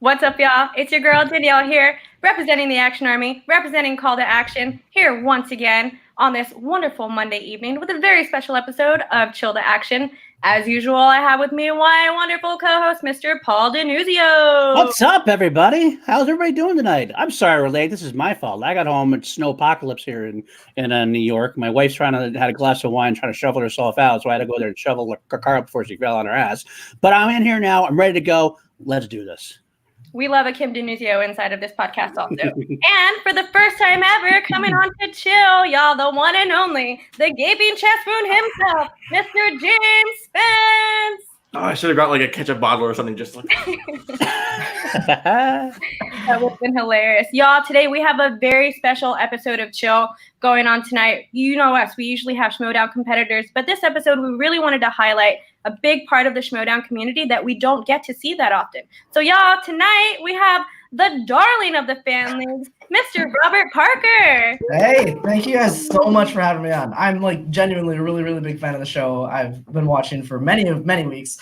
What's up, y'all? It's your girl, Danielle here, representing the Action Army, representing Call to Action, here once again on this wonderful Monday evening with a very special episode of Chill to Action. As usual, I have with me my wonderful co-host, Mr. Paul Denuzio. What's up, everybody? How's everybody doing tonight? I'm sorry we're late. This is my fault. I got home. It's snow apocalypse here in New York. My wife's had a glass of wine, trying to shovel herself out, so I had to go there and shovel her car up before she fell on her ass. But I'm in here now. I'm ready to go. Let's do this. We love a Kim Denuzio inside of this podcast also. And for the first time ever, coming on to chill, y'all, the one and only, the gaping chest wound himself, Mr. James Spence. Oh, I should have got like a ketchup bottle or something just like That would have been hilarious. Y'all, today we have a very special episode of Chill going on tonight. You know us, we usually have Schmodown competitors, but this episode we really wanted to highlight a big part of the Schmodown community that we don't get to see that often. So y'all, tonight we have the darling of the fan leagues, Mr. Robert Parker. Hey, thank you guys so much for having me on. I'm like genuinely a really big fan of the show. I've been watching for many weeks.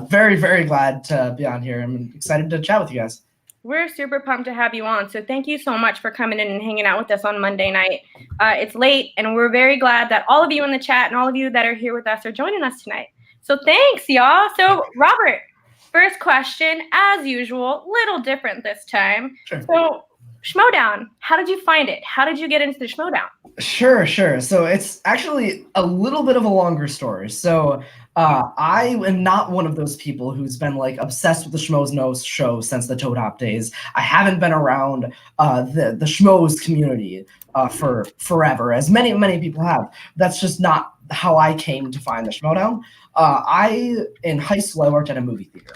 Very glad to be on here. I'm excited to chat with you guys. We're super pumped to have you on. So thank you so much for coming in and hanging out with us on Monday night. It's late, and we're very glad that all of you in the chat and all of you that are here with us are joining us tonight. So thanks, y'all. So Robert, first question, as usual, little different this time. Sure. So Schmodown, how did you find it? How did you get into the Schmodown? Sure. So it's actually a little bit of a longer story. So I am not one of those people who's been like obsessed with the Schmoes Know show since the Toad Hop days. I haven't been around the Schmoes community for forever, as many people have. That's just not how I came to find the Schmodown. In high school, I worked at a movie theater.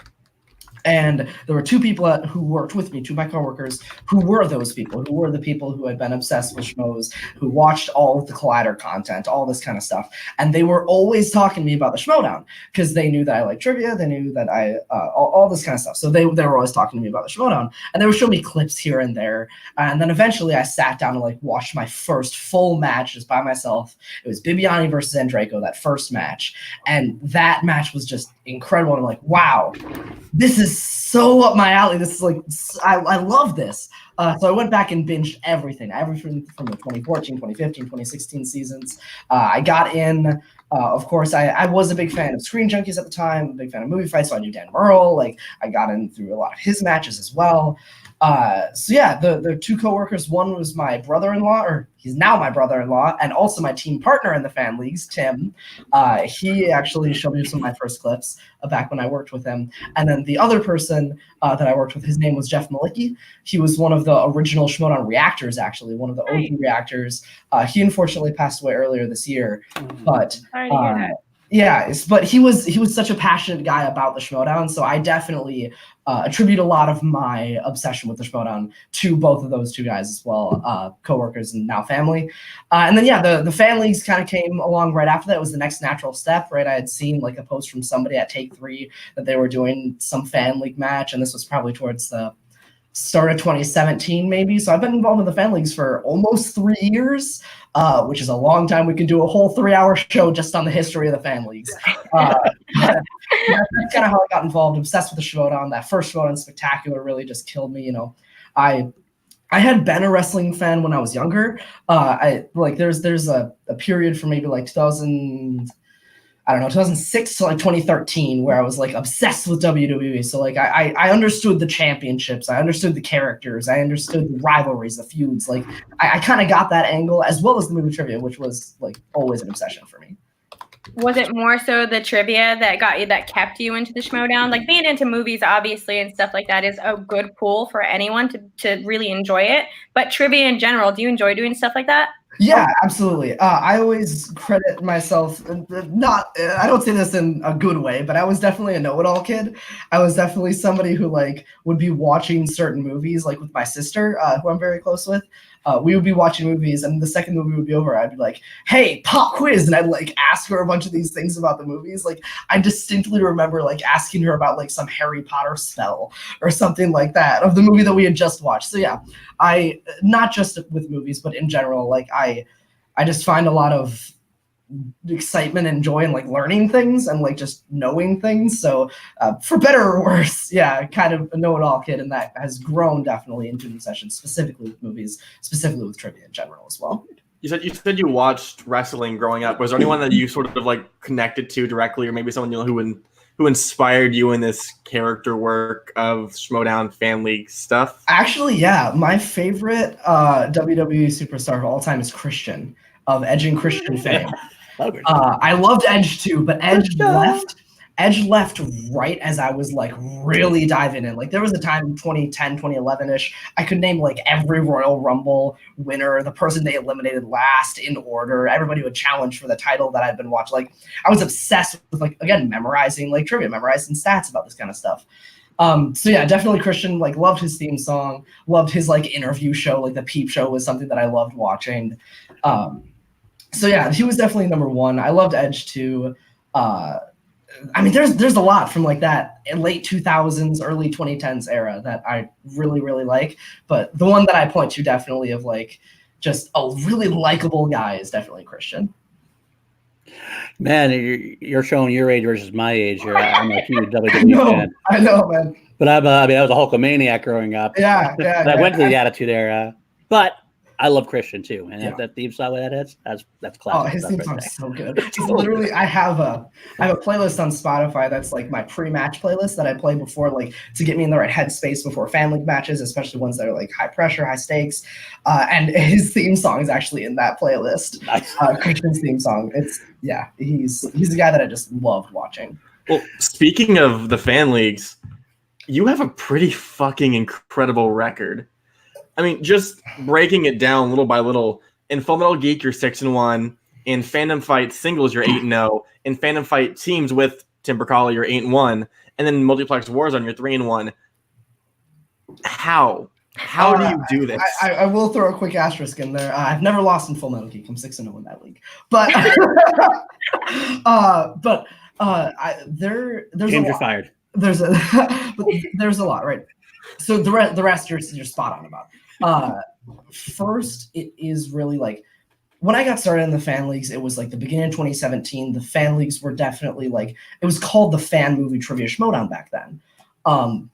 And there were two people who worked with me, two of my coworkers, who were those people, who were the people who had been obsessed with Schmoes, who watched all of the Collider content, all this kind of stuff. And they were always talking to me about the Schmodown because they knew that I liked trivia. They knew that I, all this kind of stuff. So they were always talking to me about the Schmodown. And they would show me clips here and there. And then eventually I sat down and like watched my first full match just by myself. It was Bibiani versus Andreyko, that first match. And that match was just incredible. And I'm like, wow, this is so up my alley. This is like, I love this. So I went back and binged everything from the 2014, 2015, 2016 seasons. I got in, of course, I was a big fan of Screen Junkies at the time, a big fan of Movie Fights, so I knew Dan Murrell. Like, I got in through a lot of his matches as well. So yeah, the two coworkers, one was my brother-in-law, or he's now my brother-in-law, and also my team partner in the fan leagues, Tim. He actually showed me some of my first clips back when I worked with him. And then the other person that I worked with, his name was Jeff Malicki. He was one of the original Schmodown reactors, actually, one of the OG reactors. He unfortunately passed away earlier this year, but Sorry to hear that. yeah, but he was such a passionate guy about the Schmodown, so I definitely attribute a lot of my obsession with the Schmodown to both of those two guys as well, coworkers and now family. And then yeah, the fan leagues kind of came along right after that. It was the next natural step, right? I had seen like a post from somebody at Take 3 that they were doing some fan league match, and this was probably towards the start of 2017 maybe. So I've been involved in the fan leagues for almost 3 years, which is a long time. We can do a whole 3-hour show just on the history of the fan leagues. That's kind of how I got involved, obsessed with the Schmodown. That first Schmodown Spectacular really just killed me. You know, I had been a wrestling fan when I was younger. There's a period from maybe like 2006 to like 2013 where I was like obsessed with WWE. So like I understood the championships, I understood the characters, I understood the rivalries, the feuds. Like I kind of got that angle, as well as the movie trivia, which was like always an obsession for me. Was it more so the trivia that kept you into the Schmodown? Like being into movies, obviously, and stuff like that is a good pool for anyone to really enjoy it. But trivia in general, do you enjoy doing stuff like that? Yeah, absolutely. I always credit myself, I don't say this in a good way, but I was definitely a know-it-all kid. I was definitely somebody who like would be watching certain movies, like with my sister, who I'm very close with. We would be watching movies, and the second movie would be over, I'd be like, hey, pop quiz, and I'd like ask her a bunch of these things about the movies. Like I distinctly remember like asking her about like some Harry Potter spell or something like that of the movie that we had just watched. So yeah, I not just with movies, but in general, like I just find a lot of excitement and joy and like learning things and like just knowing things. So for better or worse, yeah, kind of a know-it-all kid, and that has grown definitely into the session, specifically with movies, specifically with trivia in general as well. You said you watched wrestling growing up. Was there anyone that you sort of like connected to directly, or maybe someone who inspired you in this character work of Schmodown Fan League stuff? Actually, yeah, my favorite WWE superstar of all time is Christian, of Edge and Christian fame. I loved Edge too, but Edge left right as I was like really diving in. Like there was a time 2010, 2011-ish, I could name like every Royal Rumble winner, the person they eliminated last in order, everybody would challenge for the title that I'd been watching. Like I was obsessed with like, again, memorizing like trivia, memorizing stats about this kind of stuff. So yeah, definitely Christian, like loved his theme song, loved his like interview show, like the Peep Show was something that I loved watching. So yeah, he was definitely number one. I loved Edge too. I mean, there's a lot from like that late 2000s, early 2010s era that I really, really like. But the one that I point to definitely of like just a really likable guy is definitely Christian. Man, you're showing your age versus my age here. I'm a huge WWE fan. I know, man. But I was a Hulkamaniac growing up. Yeah. I went to the Attitude Era. But I love Christian too, and that theme song that's classic. Oh, his theme song's so good. Literally, I have a playlist on Spotify that's like my pre-match playlist that I play before, like to get me in the right headspace before Fan League matches, especially ones that are like high pressure, high stakes. And his theme song is actually in that playlist. Nice. Christian's theme song. He's a guy that I just loved watching. Well, speaking of the Fan Leagues, you have a pretty fucking incredible record. I mean, just breaking it down little by little. In Full Metal Geek, you're 6-1. In Fandom Fight singles, you're 8-0. In Fandom Fight teams with Tim Bercali, you're 8-1. And then Multiplex Warzone, you're 3-1. How? How do you do this? I will throw a quick asterisk in there. I've never lost in Full Metal Geek. I'm 6-0 in that league. But there's James, a you're lot. fired. There's a lot, right? So the rest you're spot on about. First, it is really like when I got started in the fan leagues, it was like the beginning of 2017. The fan leagues were definitely like, it was called the Fan Movie Trivia Schmodown back then. And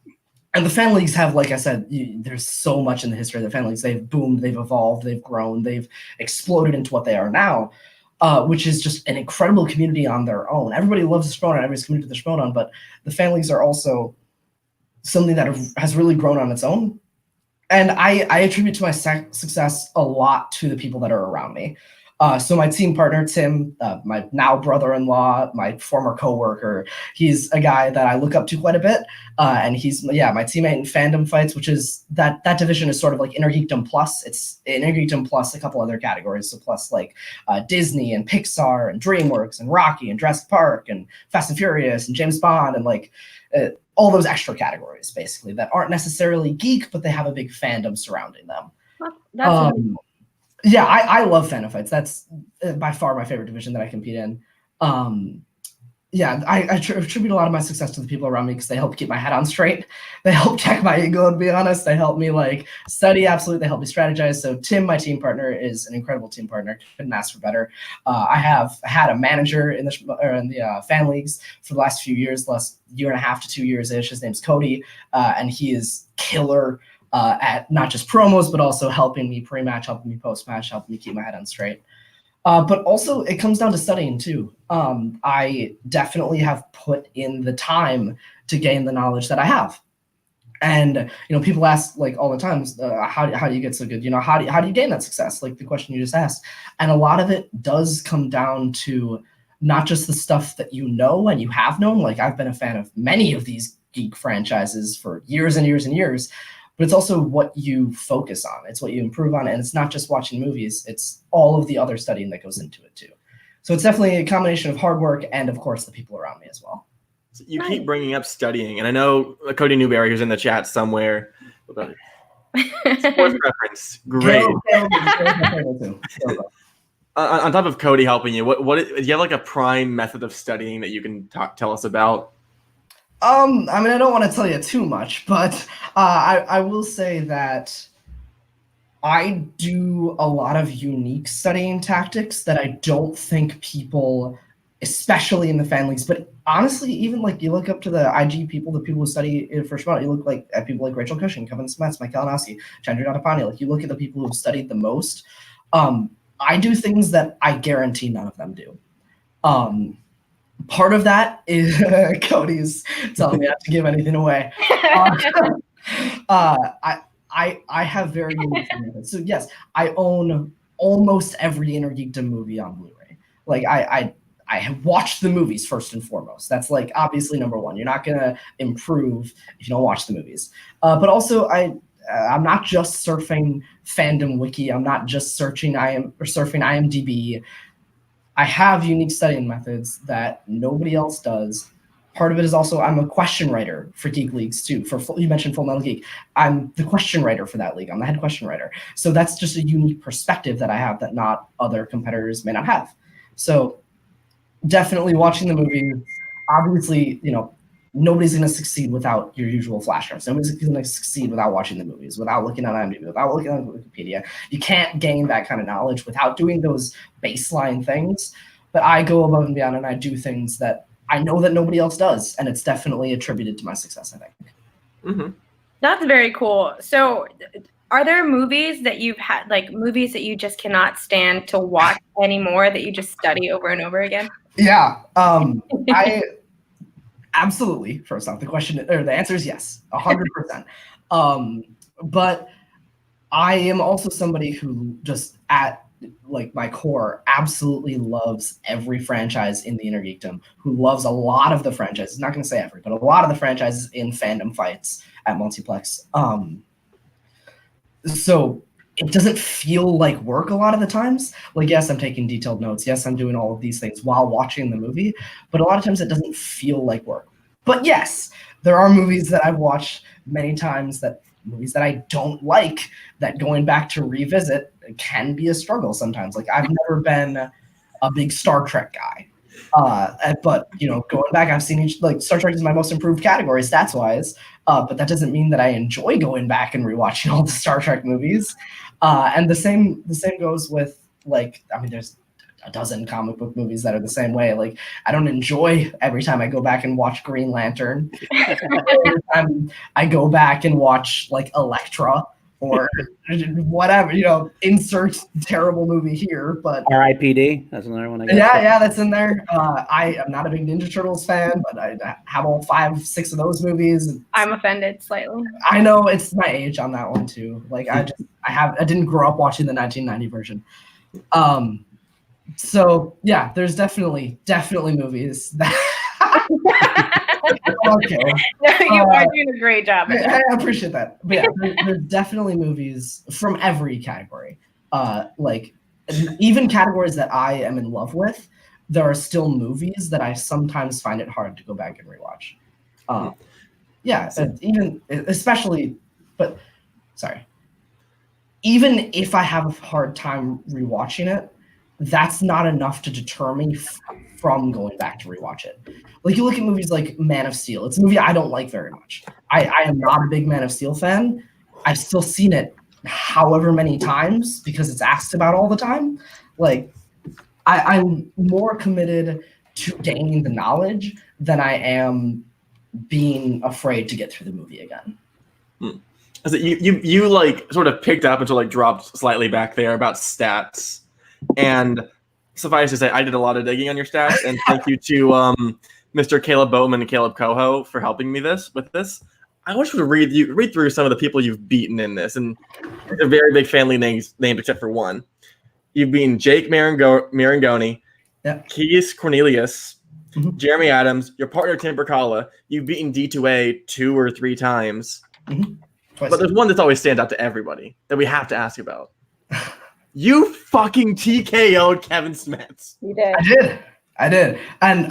the fan leagues have, like I said, there's so much in the history of the fan leagues. They've boomed, they've evolved, they've grown, they've exploded into what they are now, which is just an incredible community on their own. Everybody loves the Schmodown, everybody's committed to the Schmodown, but the fan leagues are also something that has really grown on its own. And I attribute to my success a lot to the people that are around me. So my team partner, Tim, my now brother-in-law, my former coworker, he's a guy that I look up to quite a bit. And he's, my teammate in Fandom Fights, which is that division is sort of like Inner Geekdom Plus. It's Inner Geekdom Plus a couple other categories. So plus like Disney and Pixar and DreamWorks and Rocky and Jurassic Park and Fast and Furious and James Bond and like all those extra categories basically that aren't necessarily geek, but they have a big fandom surrounding them. Yeah, I love Fandom Fights. That's by far my favorite division that I compete in. I attribute a lot of my success to the people around me because they help keep my head on straight. They help check my ego, to be honest. They help me like study, absolutely. They help me strategize. So Tim, my team partner, is an incredible team partner. Couldn't ask for better. I have had a manager in the fan leagues for the last few years, the last year and a half to 2 years-ish. His name's Cody, and he is killer at not just promos, but also helping me pre-match, helping me post-match, helping me keep my head on straight. But also it comes down to studying too. I definitely have put in the time to gain the knowledge that I have. And, people ask like all the time, how do you get so good? How do you gain that success? Like the question you just asked. And a lot of it does come down to not just the stuff that you know and you have known. Like I've been a fan of many of these geek franchises for years and years and years. But it's also what you focus on. It's what you improve on. And it's not just watching movies. It's all of the other studying that goes into it too. So it's definitely a combination of hard work and, of course, the people around me as well. So you keep bringing up studying. And I know Cody Newberry, who's in the chat somewhere. Sports reference. Great. On top of Cody helping you, what do you have like a prime method of studying that you can tell us about? I mean, I don't want to tell you too much, but I will say that I do a lot of unique studying tactics that I don't think people, especially in the fan leagues, but honestly, even like you look up to the IG people, the people who study for Schmo, you look like at people like Rachel Cushing, Kevin Smets, Mike Kalinowski, Chandra Dotapani, like you look at the people who've studied the most. I do things that I guarantee none of them do. Part of that is Cody's telling me not to give anything away. I have very unique methods. So yes, I own almost every Inner Geekdom movie on Blu-ray. Like I have watched the movies first and foremost. That's like obviously number one. You're not gonna improve if you don't watch the movies. But also I'm not just surfing fandom wiki. I'm not just surfing IMDb. I have unique studying methods that nobody else does. Part of it is also I'm a question writer for Geek Leagues too. You mentioned Full Metal Geek. I'm the question writer for that league. I'm the head question writer. So that's just a unique perspective that I have that not other competitors may not have. So definitely watching the movie. Obviously, nobody's going to succeed without your usual flashcards. Nobody's going to succeed without watching the movies, without looking at IMDb, without looking at Wikipedia. You can't gain that kind of knowledge without doing those baseline things. But I go above and beyond, and I do things that I know that nobody else does, and it's definitely attributed to my success, I think. Mm-hmm. That's very cool. So are there movies that you've had, like movies that you just cannot stand to watch anymore that you just study over and over again? Yeah. I absolutely. First off, the answer is yes, 100%. But I am also somebody who just at like my core absolutely loves every franchise in the Inner Geekdom, who loves a lot of the franchises. Not going to say every, but a lot of the franchises in fandom fights at Multiplex. So it doesn't feel like work a lot of the times. Like, yes, I'm taking detailed notes. Yes, I'm doing all of these things while watching the movie, but a lot of times it doesn't feel like work. But yes, there are movies that I've watched many times, movies that I don't like, that going back to revisit can be a struggle sometimes. Like, I've never been a big Star Trek guy. But going back, I've seen Star Trek is my most improved category stats wise. But that doesn't mean that I enjoy going back and rewatching all the Star Trek movies. And the same goes with there's a dozen comic book movies that are the same way. Like, I don't enjoy every time I go back and watch Green Lantern. Every time I go back and watch like Elektra or whatever, insert terrible movie here. But R.I.P.D. That's another one. I guess. Yeah, that's in there. I am not a big Ninja Turtles fan, but I have all 5, 6 of those movies. I'm offended slightly. I know it's my age on that one too. Like I didn't grow up watching the 1990 version. So yeah, there's definitely movies that. Okay. No, you are doing a great job. I appreciate that. But yeah, there's definitely movies from every category. Like even categories that I am in love with, there are still movies that I sometimes find it hard to go back and rewatch. Even if I have a hard time rewatching it, that's not enough to deter me from going back to rewatch it. Like, you look at movies like Man of Steel. It's a movie I don't like very much. I am not a big Man of Steel fan. I've still seen it however many times because it's asked about all the time. Like, I'm more committed to gaining the knowledge than I am being afraid to get through the movie again. So you like sort of picked up until like dropped slightly back there about stats. And suffice to say, I did a lot of digging on your stats, and thank you to Mr. Caleb Bateman and Caleb Coho for helping me with this. I want you to read through some of the people you've beaten in this, and they're very big family names except for one. You've beaten Jake Marangoni, Keys Cornelius, Jeremy Adams, your partner Tim Percala. You've beaten D2A 2 or 3 times. But there's one that always stands out to everybody that we have to ask about. You fucking TKO'd Kevin Smets. You did. I did. And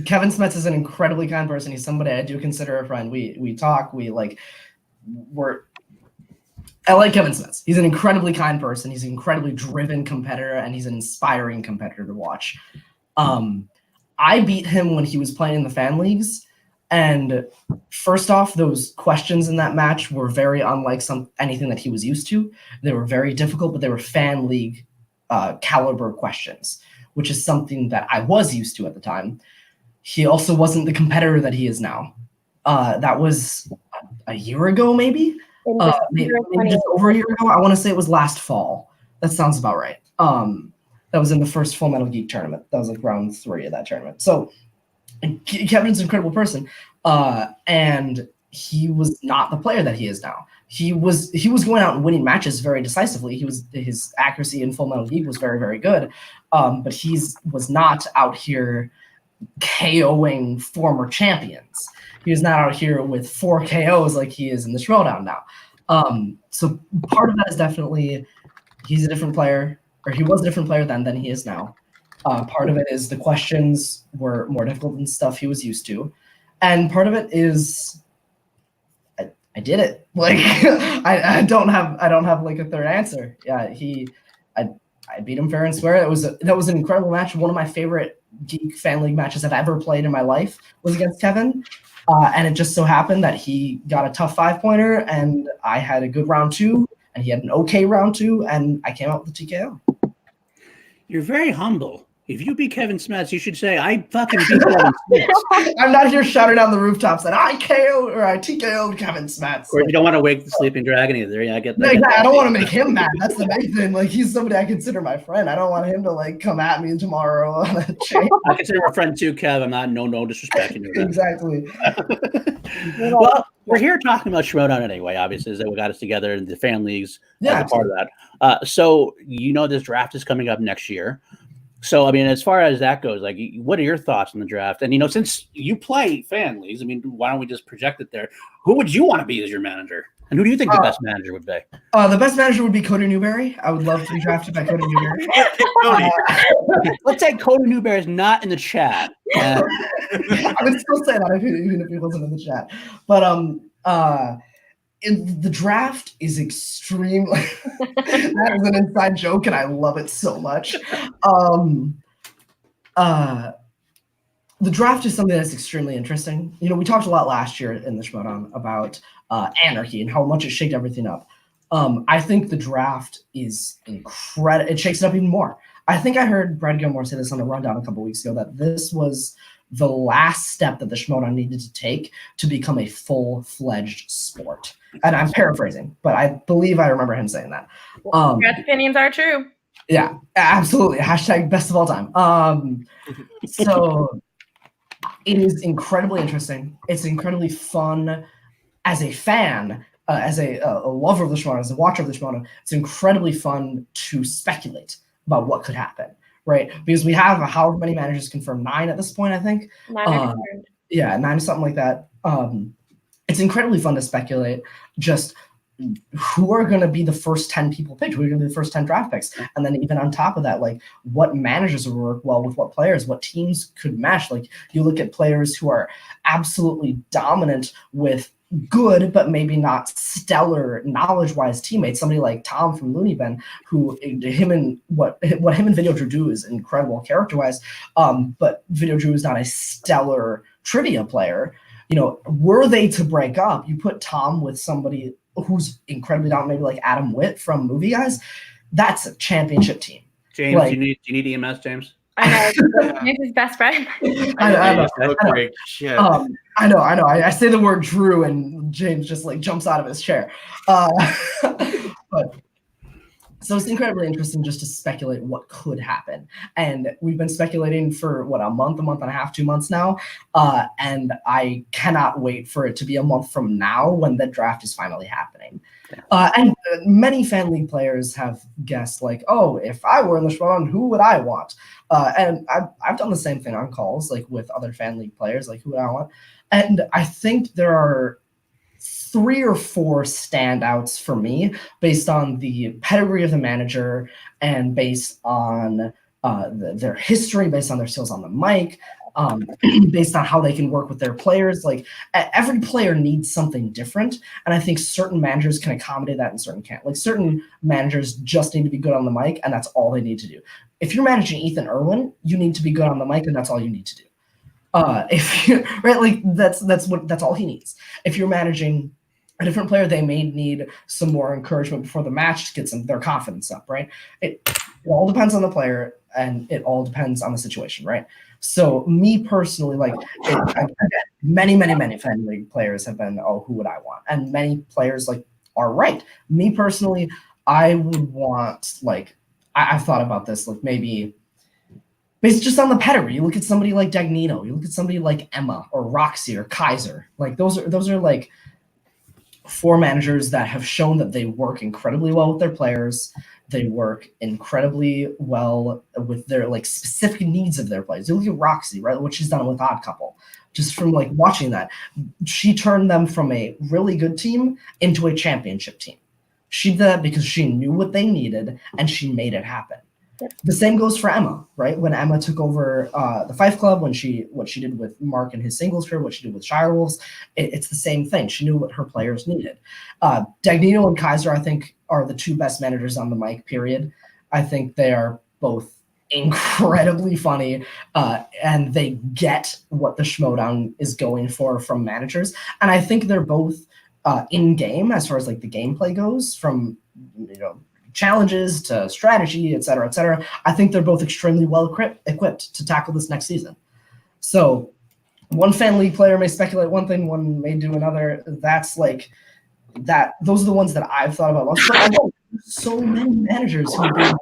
Kevin Smets is an incredibly kind person. He's somebody I do consider a friend. We talk, I like Kevin Smets. He's an incredibly kind person. He's an incredibly driven competitor, and he's an inspiring competitor to watch. I beat him when he was playing in the fan leagues. And first off, those questions in that match were very unlike anything that he was used to. They were very difficult, but they were fan league caliber questions, which is something that I was used to at the time. He also wasn't the competitor that he is now. That was a year ago, maybe maybe just over a year ago. I want to say it was last fall. That sounds about right. That was in the first Full Metal Geek tournament. That was like round 3 of that tournament. So Kevin's an incredible person, and he was not the player that he is now. He was going out and winning matches very decisively. His accuracy in Full Metal Geek was very, very good, but he was not out here KOing former champions. He was not out here with 4 KOs like he is in the Schmoedown now. So part of that is definitely he's a different player, or he was a different player then than he is now. Part of it is the questions were more difficult than stuff he was used to, and part of it is I did it. Like I don't have like a third answer. Yeah, I beat him fair and square. That was an incredible match. One of my favorite Geek Fan League matches I've ever played in my life was against Kevin, and it just so happened that he got a tough 5-pointer, and I had a good round 2, and he had an okay round 2, and I came out with a TKO. You're very humble. If you beat Kevin Smets, you should say, I fucking beat Kevin Smets. I'm not here shouting down the rooftops that I TKO'd Kevin Smets. Or you don't want to wake the sleeping dragon either. Yeah, I get that. I don't want to make him mad. That's the main thing. Like, he's somebody I consider my friend. I don't want him to like come at me tomorrow on a chain. I consider a friend too, Kev. I'm not no disrespecting you. Exactly. Well, we're here talking about Schmoedown anyway. Obviously, is that we got us together in the fan leagues as a part of that. So this draft is coming up next year. So, I mean, as far as that goes, like, what are your thoughts on the draft? And, since you play fan leagues, I mean, why don't we just project it there? Who would you want to be as your manager? And who do you think the best manager would be? The best manager would be Cody Newberry. I would love to be drafted by Cody Newberry. Let's say Cody Newberry is not in the chat. I would still say that even if he wasn't in the chat. But the draft is extreme. That is an inside joke, and I love it so much. The draft is something that's extremely interesting. We talked a lot last year in the Schmoedown about anarchy and how much it shaked everything up. I think the draft is incredible. It shakes it up even more. I think I heard Brad Gilmore say this on the rundown a couple weeks ago, that this was the last step that the Schmoedown needed to take to become a full-fledged sport. And I'm paraphrasing, but I believe I remember him saying that. Brad's opinions are true. Yeah, absolutely. # best of all time. So it is incredibly interesting. It's incredibly fun as a fan, as a lover of the Schmoedown, as a watcher of the Schmoedown. It's incredibly fun to speculate about what could happen. Right, because we have however many managers confirmed, 9 at this point, I think. 9 yeah, 9 something like that. It's incredibly fun to speculate just who are going to be the first 10 people picked, who are going to be the first 10 draft picks, and then even on top of that, like what managers would work well with what players, what teams could mesh. Like you look at players who are absolutely dominant with good but maybe not stellar knowledge-wise teammates, somebody like Tom from Looney Bin, who what him and Video Drew do is incredible character-wise, but Video Drew is not a stellar trivia player. Were they to break up, you put Tom with somebody who's incredibly dominant, maybe like Adam Witt from Movie Guys, that's a championship team. James, do you need EMS, James? I know. He's his best friend. I know. Shit. I know. I say the word Drew, and James just like jumps out of his chair. But so it's incredibly interesting just to speculate what could happen. And we've been speculating for a month and a half, 2 months now. And I cannot wait for it to be a month from now when the draft is finally happening. And many fan league players have guessed, like, oh, if I were in the Schmoedown, who would I want? And I've done the same thing on calls, like with other fan league players, like who would I want? And I think there are 3 or 4 standouts for me based on the pedigree of the manager and based on their history, based on their skills on the mic, based on how they can work with their players. Like every player needs something different, and I think certain managers can accommodate that and certain can't. Like certain managers just need to be good on the mic, and that's all they need to do. If you're managing Ethan Irwin, you need to be good on the mic, and that's all you need to do. If you right, like that's all he needs. If you're managing a different player, they may need some more encouragement before the match to get their confidence up, right? It all depends on the player, and it all depends on the situation, right? So me personally, like many fan league players have been, oh, who would I want? And many players like are right. Me personally, I would want like I've thought about this, like maybe based just on the pedigree. You look at somebody like Dagnino, you look at somebody like Emma or Roxy or Kaiser. Like those are like 4 managers that have shown that they work incredibly well with their players. They work incredibly well with their like specific needs of their players. You look at Roxy, right? What she's done with Odd Couple. Just from like watching that, she turned them from a really good team into a championship team. She did that because she knew what they needed and she made it happen. The same goes for Emma, right? When Emma took over the Fife Club, what she did with Mark and his singles career, what she did with Shire Wolves, it's the same thing. She knew what her players needed. Dagnino and Kaiser, I think, are the 2 best managers on the mic, period. I think they are both incredibly funny, and they get what the Schmodown is going for from managers. And I think they're both in game as far as like the gameplay goes, from challenges to strategy, et cetera, et cetera. I think they're both extremely well equipped to tackle this next season. So one fan league player may speculate one thing, one may do another. That's like that. Those are the ones that I've thought about. But I know so many managers who do.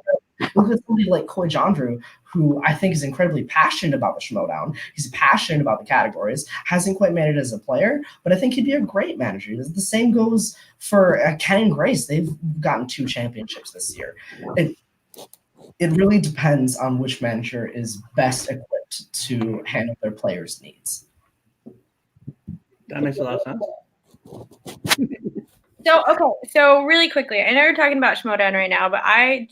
Look at somebody like Coy Jandreau, who I think is incredibly passionate about the Schmodown. He's passionate about the categories, hasn't quite made it as a player, but I think he'd be a great manager. The same goes for Ken and Grace. They've gotten 2 championships this year. It really depends on which manager is best equipped to handle their players' needs. That makes a lot of sense. So really quickly, I know you're talking about Schmodown right now, but I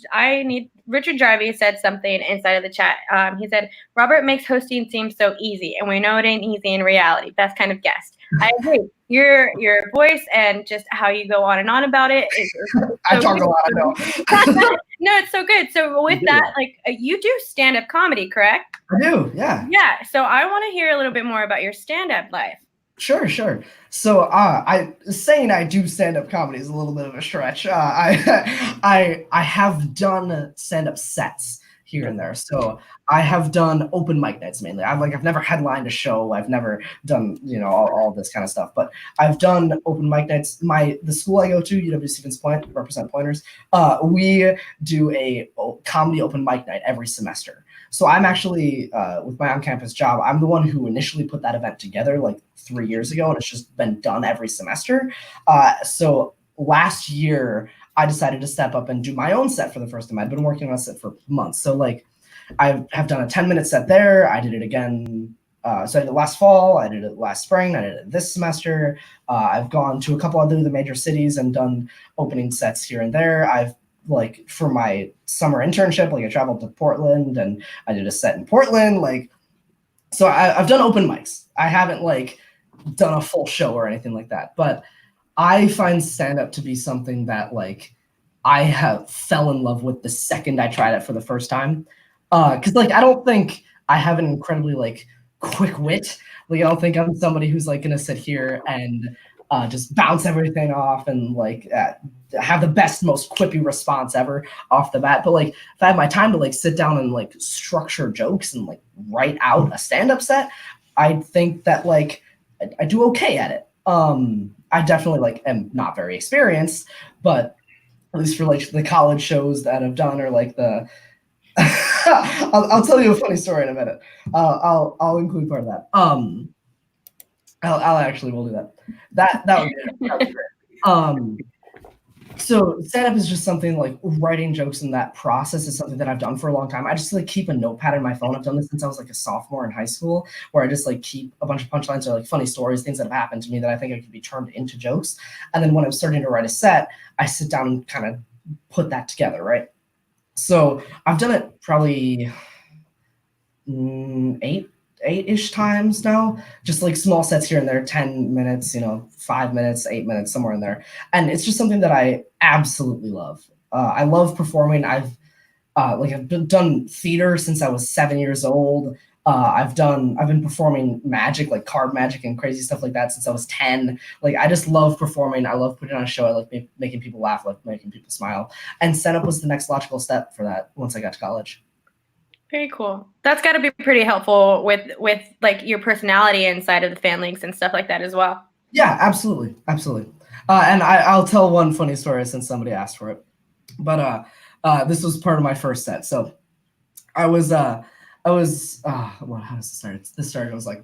need Richard Jarvie said something inside of the chat. He said Robert makes hosting seem so easy, and we know it ain't easy in reality. Best kind of guest. I agree. Your voice and just how you go on and on about it. I talk a lot. I know. No, it's so good. So with that, like you do stand-up comedy, correct? I do. Yeah. Yeah. So I want to hear a little bit more about your stand-up life. Sure. So I saying I do stand-up comedy is a little bit of a stretch. I have done stand-up sets here and there. So I have done open mic nights mainly. I've never headlined a show. I've never done all this kind of stuff. But I've done open mic nights. The school I go to, UW Stevens Point, represent Pointers. We do a comedy open mic night every semester. So I'm actually, with my on-campus job, I'm the one who initially put that event together like 3 years ago, and it's just been done every semester. So last year, I decided to step up and do my own set for the first time. I'd been working on a set for months. So like I have done a 10-minute set there. I did it again. So I did it last fall. I did it last spring. I did it this semester. I've gone to a couple other the major cities and done opening sets here and there. I've like for my summer internship, like I traveled to Portland and I did a set in Portland. Like, so I've done open mics. I haven't like done a full show or anything like that, but I find stand-up to be something that like I have fell in love with the second I tried it for the first time. Cause like, I don't think I have an incredibly like quick wit. Like, I don't think I'm somebody who's like going to sit here and just bounce everything off and like have the best, most quippy response ever off the bat. But like, if I have my time to like sit down and like structure jokes and like write out a stand-up set, I think that like I do okay at it. I definitely like am not very experienced, but at least for like the college shows that I've done or like the I'll tell you a funny story in a minute. I'll include part of that. I'll actually will do that. That would be great. So stand-up is just something like writing jokes, and that process is something that I've done for a long time. I just like keep a notepad in my phone. I've done this since I was like a sophomore in high school, where I just like keep a bunch of punchlines or like funny stories, things that have happened to me that I think could be turned into jokes. And then when I'm starting to write a set, I sit down and kind of put that together, right? So I've done it probably eight-ish times now, just like small sets here and there, 10 minutes, 5 minutes, 8 minutes, somewhere in there. And it's just something that I absolutely love. I love performing. I've done theater since I was 7 years old. I've been performing magic, like card magic and crazy stuff like that since I was 10. Like, I just love performing. I love putting on a show. I like making people laugh, like making people smile. And stand-up was the next logical step for that once I got to college. Very cool. That's got to be pretty helpful with like your personality inside of the fan leagues and stuff like that as well. Yeah, absolutely. And I'll tell one funny story since somebody asked for it. But this was part of my first set. So how does this start? This started, I was like,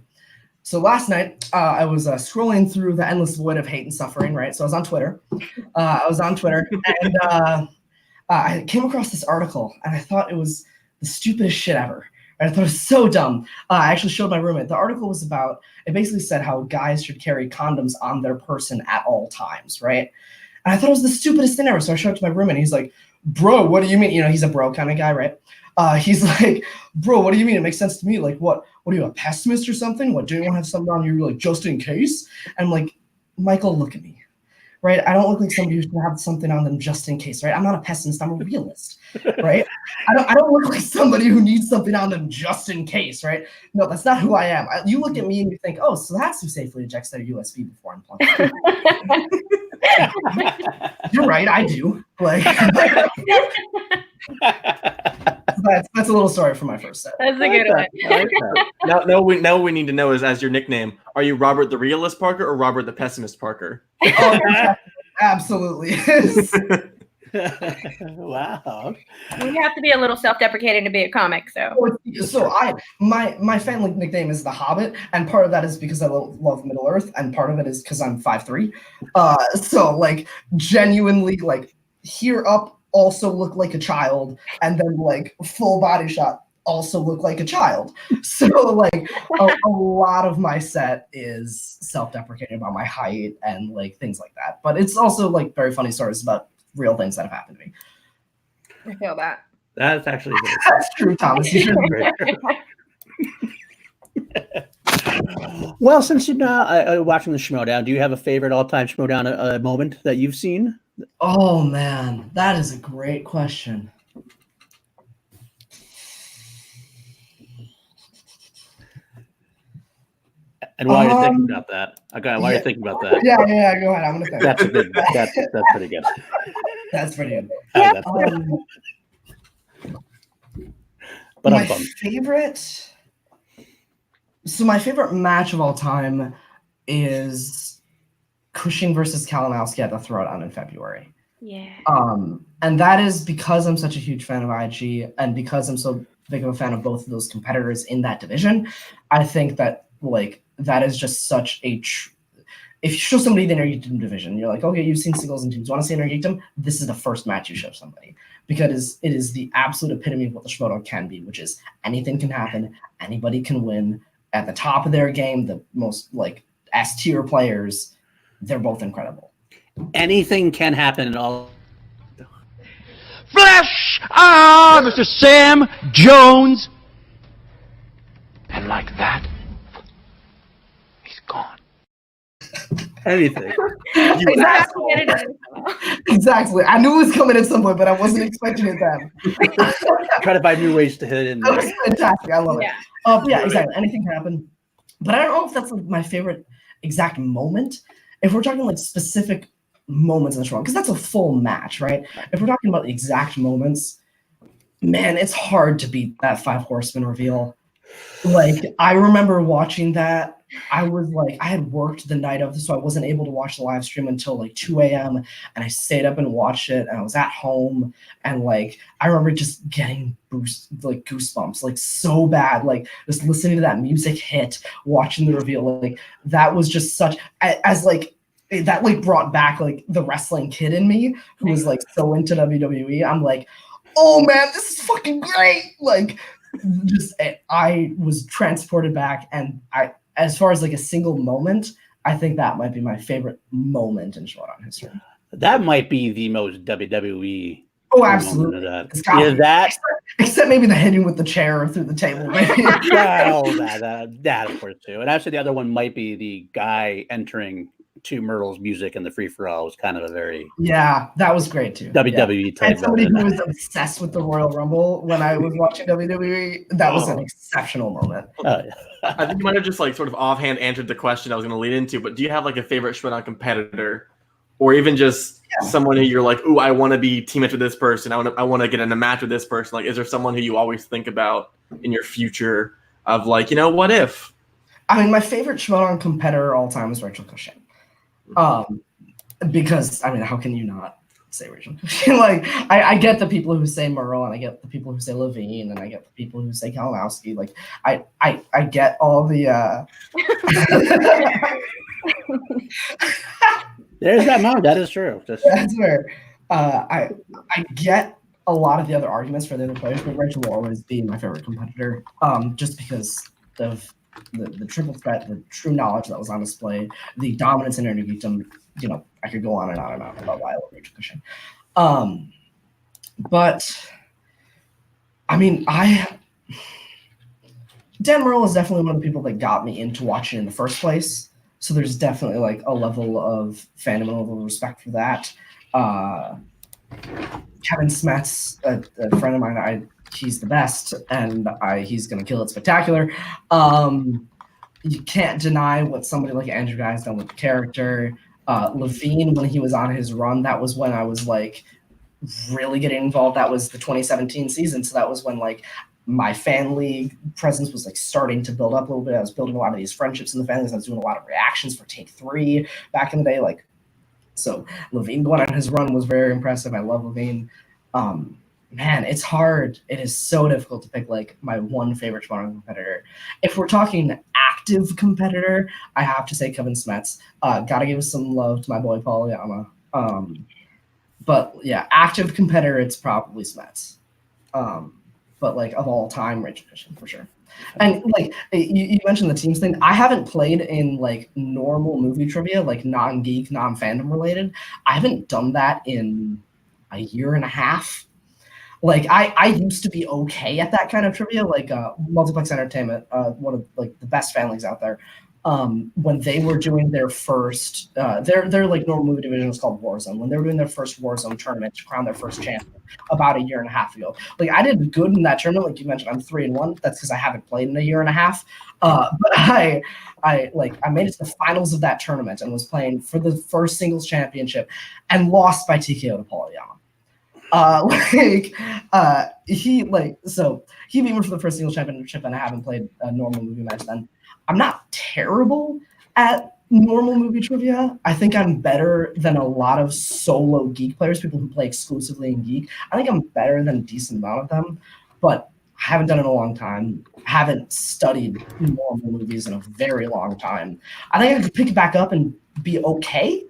so last night I was scrolling through the endless void of hate and suffering, right? So I was on Twitter. And I came across this article, and I thought it was the stupidest shit ever. And I thought it was so dumb. I actually showed my roommate. The article was about, it basically said how guys should carry condoms on their person at all times, right? And I thought it was the stupidest thing ever. So I showed it to my roommate, and he's like, bro, what do you mean? You know, he's a bro kind of guy, right? He's like, bro, what do you mean? It makes sense to me. Like, what are you, a pessimist or something? What, do you want to have something on you, like, just in case? And I'm like, Michael, look at me. Right? I don't look like somebody who's gonna have something on them just in case, right? I'm not a pessimist, I'm a realist, right? I don't look like somebody who needs something on them just in case, right? No, that's not who I am. You look at me and you think, oh, so that's who safely ejects their USB before unplugging. You're right, I do. Like, that's a little story for my first set. That's a good one. Now we need to know is, as your nickname, are you Robert the Realist Parker or Robert the Pessimist Parker? Oh, absolutely. Wow. You have to be a little self-deprecating to be a comic, so. My family nickname is The Hobbit, and part of that is because I love Middle Earth, and part of it is because I'm 5'3". So like genuinely, like here up also look like a child, and then like full body shot also look like a child. So like a lot of my set is self-deprecating about my height and like things like that. But it's also like very funny stories about real things that have happened to me. I feel that. That's actually That's true, Thomas. You Well, since you're now watching the Schmodown, do you have a favorite all-time Schmodown moment that you've seen? Oh man, that is a great question. And while you're thinking about that, while you're thinking about that, yeah, go ahead. I'm gonna think. that's pretty good. That's pretty good. But my favorite. So my favorite match of all time is Cushing versus Kalinowski at the Throwdown in February. Yeah. And that is because I'm such a huge fan of IG, and because I'm so big of a fan of both of those competitors in that division. I think that like that is just such a if you show somebody the Intergeekdom division, you're like, okay, you've seen singles and teams. Want to see Intergeekdom? This is the first match you show somebody, because it is the absolute epitome of what the Schmodown can be, which is anything can happen, anybody can win. At the top of their game, the most like S tier players, they're both incredible. Anything can happen in all. Flash! Mr. Sam Jones! And like that, he's gone. Anything. Exactly. I knew it was coming at some point, but I wasn't expecting it then. Try to find new ways to hit it in That there. was fantastic. I love it. Yeah. Yeah, exactly. Anything can happen. But I don't know if that's like my favorite exact moment. If we're talking like specific moments in the show, because that's a full match, right? If we're talking about the exact moments, man, it's hard to beat that 5 horseman reveal. Like, I remember watching that. I was like, I had worked the night of, so I wasn't able to watch the live stream until like 2 a.m. And I stayed up and watched it, and I was at home, and like I remember just getting goosebumps, like so bad, like just listening to that music hit, watching the reveal, like that was just such as like that like brought back like the wrestling kid in me who was like so into WWE. I'm like, oh man, this is fucking great. Like just I was transported back, and as far as like a single moment, I think that might be my favorite moment in Schmodown history. That might be the most WWE. Oh, absolutely. That. Except maybe the hitting with the chair through the table. Maybe. that of course too. And actually, the other one might be the Ghai entering to Myrtle's music and the free for all was kind of a very that was great too. WWE type. And somebody who was obsessed with the Royal Rumble when I was watching WWE, that was an exceptional moment. Oh, yeah. I think you might have just like sort of offhand answered the question I was going to lead into, but do you have like a favorite Schmoedown competitor, or even just someone who you're like, ooh, I want to be teammates with this person. I want to get in a match with this person. Like, is there someone who you always think about in your future of like, what if? I mean, my favorite Schmoedown competitor all time is Rachel Cushing. Because I mean, how can you not say Rachel Cushing? Like, I get the people who say Merle, and I get the people who say Levine, and I get the people who say Kalinowski. Like, I get all the. There's that moment. That is true. That's where I get a lot of the other arguments for the other players, but Rachel will always be my favorite competitor. Just because of the triple threat, the true knowledge that was on display, the dominance and Inner Geekdom. I could go on and on and on about why I love Rachel Cushing. But I mean, Dan Merle is definitely one of the people that got me into watching in the first place. So there's definitely like a level of fandom and a level of respect for that. Kevin Smets, a friend of mine, he's the best, and he's gonna kill it spectacular. You can't deny what somebody like Andrew Ghai has done with the character. Levine, when he was on his run, that was when I was like really getting involved. That was the 2017 season, so that was when like my fan league presence was like starting to build up a little bit. I was building a lot of these friendships in the fan leagues. I was doing a lot of reactions for Take 3 back in the day. Like, so Levine going on his run was very impressive. I love Levine. Man, it's hard. It is so difficult to pick like my one favorite Schmoedown competitor. If we're talking active competitor, I have to say Kevin Smets. Gotta give some love to my boy Polyama. But yeah, active competitor, it's probably Smets. But like of all time, Rachel Cushing for sure. And like you mentioned the teams thing. I haven't played in like normal movie trivia, like non-geek, non-fandom related. I haven't done that in a year and a half. Like I used to be okay at that kind of trivia, like Multiplex Entertainment, one of like the best fan leagues out there. When they were doing their first, their like normal movie division was called Warzone. When they were doing their first Warzone tournament to crown their first champion about a year and a half ago, like I did good in that tournament. Like you mentioned, I'm 3-1. That's because I haven't played in a year and a half. But I made it to the finals of that tournament and was playing for the first singles championship and lost by TKO to Polyama. He beat me for the first singles championship, and I haven't played a normal movie match then. I'm not terrible at normal movie trivia. I think I'm better than a lot of solo geek players, people who play exclusively in geek. I think I'm better than a decent amount of them, but I haven't done it in a long time. I haven't studied normal movies in a very long time. I think I could pick it back up and be okay,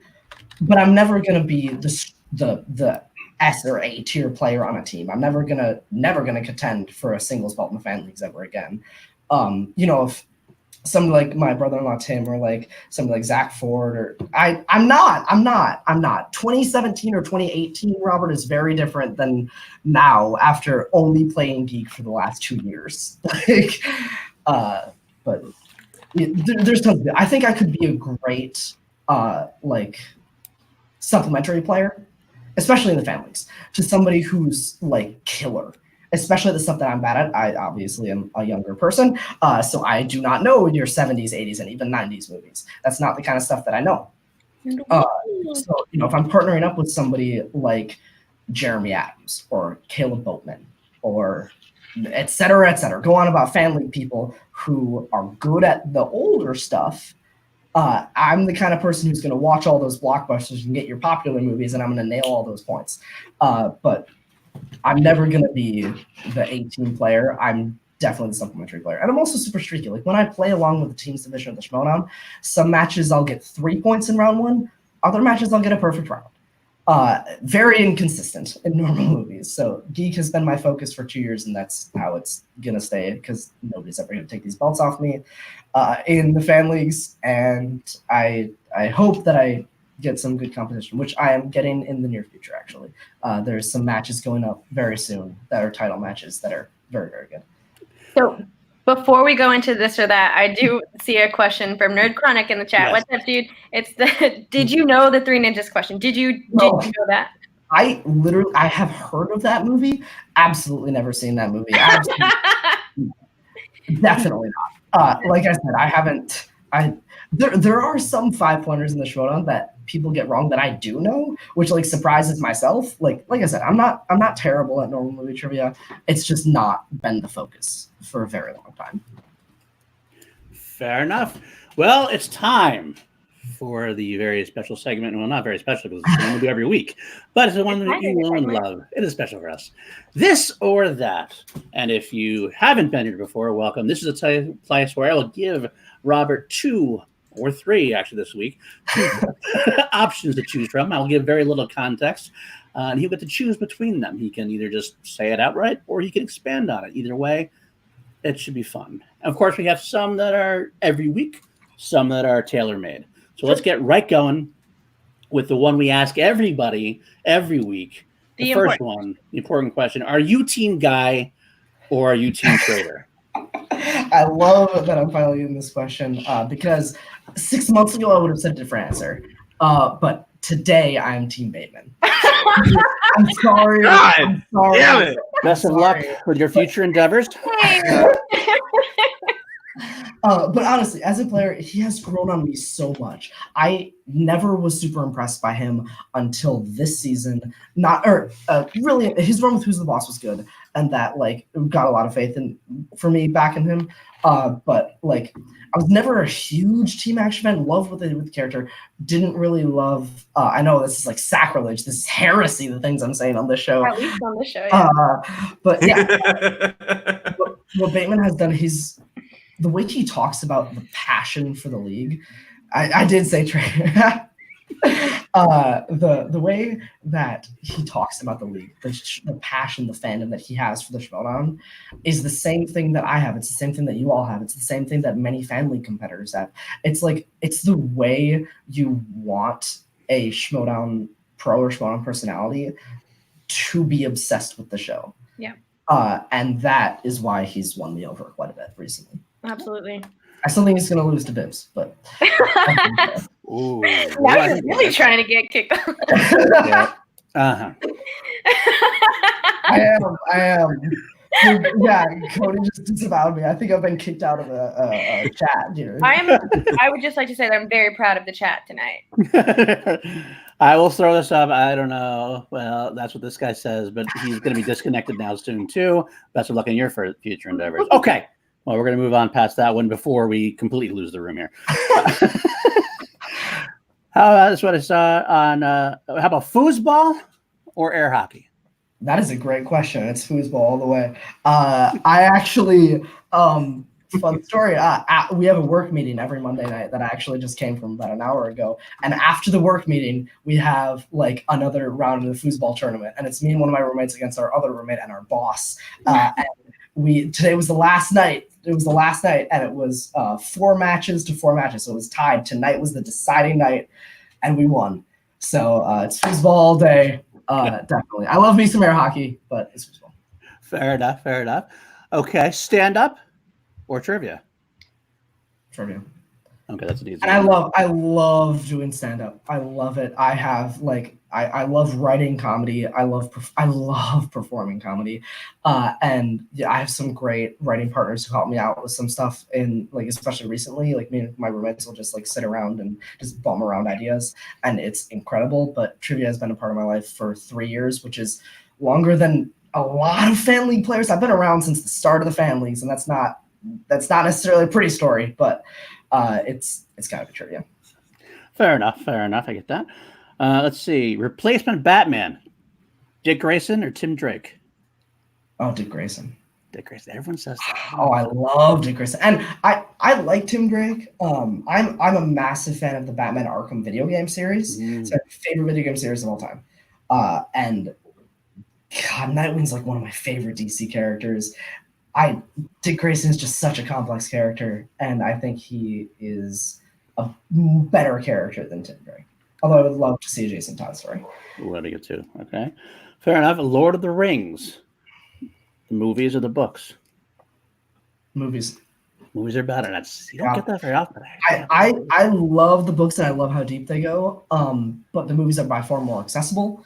but I'm never gonna be the S or A tier player on a team. I'm never gonna contend for a singles belt in the fan leagues ever again. If somebody like my brother-in-law Tim or like somebody like Zach Ford or I'm not. 2017 or 2018, Robert, is very different than now after only playing geek for the last 2 years. But there's tons of it. I think I could be a great supplementary player, especially in the fan leagues, to somebody who's like killer. Especially the stuff that I'm bad at. I obviously am a younger person, so I do not know your 70s, 80s, and even 90s movies. That's not the kind of stuff that I know. So, if I'm partnering up with somebody like Jeremy Adams or Caleb Bateman or et cetera, go on about fan league people who are good at the older stuff, I'm the kind of person who's going to watch all those blockbusters and get your popular movies, and I'm going to nail all those points. But I'm never going to be the 18 player. I'm definitely the supplementary player. And I'm also super streaky. Like when I play along with the team's division of the Schmoedown, some matches I'll get 3 points in round 1. Other matches I'll get a perfect round. Very inconsistent in normal movies. So geek has been my focus for 2 years, and that's how it's going to stay because nobody's ever going to take these belts off me in the fan leagues. And I hope that I get some good competition, which I am getting in the near future, actually. There's some matches going up very soon that are title matches that are very, very good. So Before we go into this or that, I do see a question from Nerd Chronic in the chat. Yes. What's up, dude? It's the did you know the Three Ninjas question? Did you know that? I have heard of that movie. Absolutely never seen that movie. Absolutely, definitely not. Like I said, I haven't. There are some 5-pointers in the Showdown that people get wrong that I do know, which like surprises myself. Like I said, I'm not terrible at normal movie trivia. It's just not been the focus for a very long time. Fair enough. Well, it's time for the very special segment. Well, not very special because it's the one we do every week, but it's the one that you know and love. It is special for us. This or that. And if you haven't been here before, welcome. This is a place where I will give Robert 2 or 3, actually, this week, options to choose from. I'll give very little context, and he'll get to choose between them. He can either just say it outright or he can expand on it. Either way, it should be fun. Of course, we have some that are every week, some that are tailor-made. So let's get right going with the one we ask everybody every week. The first one, the important question: are you Team Ghai or are you Team Trader? I love that I'm finally in this question because 6 months ago I would have said a different answer, but today I am Team Bateman. I'm sorry. God, I'm sorry. damn it. Best of luck with your future endeavors. But honestly, as a player, he has grown on me so much. I never was super impressed by him until this season. Really, his run with Who's the Boss was good, and that like got a lot of faith in for me back in him. But like, I was never a huge Team Action fan. Loved what they did with the character. Didn't really love. I know this is like sacrilege. This is heresy. The things I'm saying on this show. At least on the show. Yeah. But yeah, what Bateman has done, the way he talks about the passion for the league, I did say Trey. The way that he talks about the league, the passion, the fandom that he has for the Showdown is the same thing that I have. It's the same thing that you all have. It's the same thing that many fan league competitors have. It's like, it's the way you want a Showdown pro or Showdown personality to be obsessed with the show. Yeah. And that is why he's won me over quite a bit recently. Absolutely. I still think he's going to lose to Bibbs, but. Ooh, now you're really trying to get kicked off. Yeah. Uh-huh. I am. Yeah, Cody just disavowed me. I think I've been kicked out of a chat here. I would just like to say that I'm very proud of the chat tonight. I will throw this up. I don't know. Well, that's what this guy says, but he's going to be disconnected now soon too. Best of luck in your future endeavors. Okay. Well, we're going to move on past that one before we completely lose the room here. That's what I saw on. How about foosball or air hockey? That is a great question. It's foosball all the way. I actually, fun story. We have a work meeting every Monday night that I actually just came from about an hour ago. And after the work meeting, we have like another round of the foosball tournament, and it's me and one of my roommates against our other roommate and our boss. And today was the last night. It was the last night, and it was 4 matches to 4 matches. So it was tied. Tonight was the deciding night, and we won. So it's foosball all day. Definitely. I love me some air hockey, but it's foosball. Fair enough. Fair enough. Okay. Stand up or trivia? Trivia. Okay, that's a easy. And I love doing stand up. I love it. I have like I love writing comedy. I love performing comedy. And yeah, I have some great writing partners who help me out with some stuff in like, especially recently, like me and my roommates will just like sit around and just bum around ideas, and it's incredible. But trivia has been a part of my life for 3 years, which is longer than a lot of fan league players. I've been around since the start of the fan leagues, and that's not necessarily a pretty story, but it's gotta be trivia. Fair enough. I get that. Let's see. Replacement Batman. Dick Grayson or Tim Drake? Oh, Dick Grayson. Dick Grayson. Everyone says that. Oh, I love Dick Grayson, and I like Tim Drake. I'm a massive fan of the Batman Arkham video game series. It's my favorite video game series of all time. And God, Nightwing's like one of my favorite DC characters. Dick Grayson is just such a complex character, and I think he is a better character than Tim Drake. Although I would love to see a Jason Todd story. What do you get to? Okay. Fair enough. Lord of the Rings. The movies or the books? Movies. Movies are better. You don't get that very often. I love the books and I love how deep they go. But the movies are by far more accessible.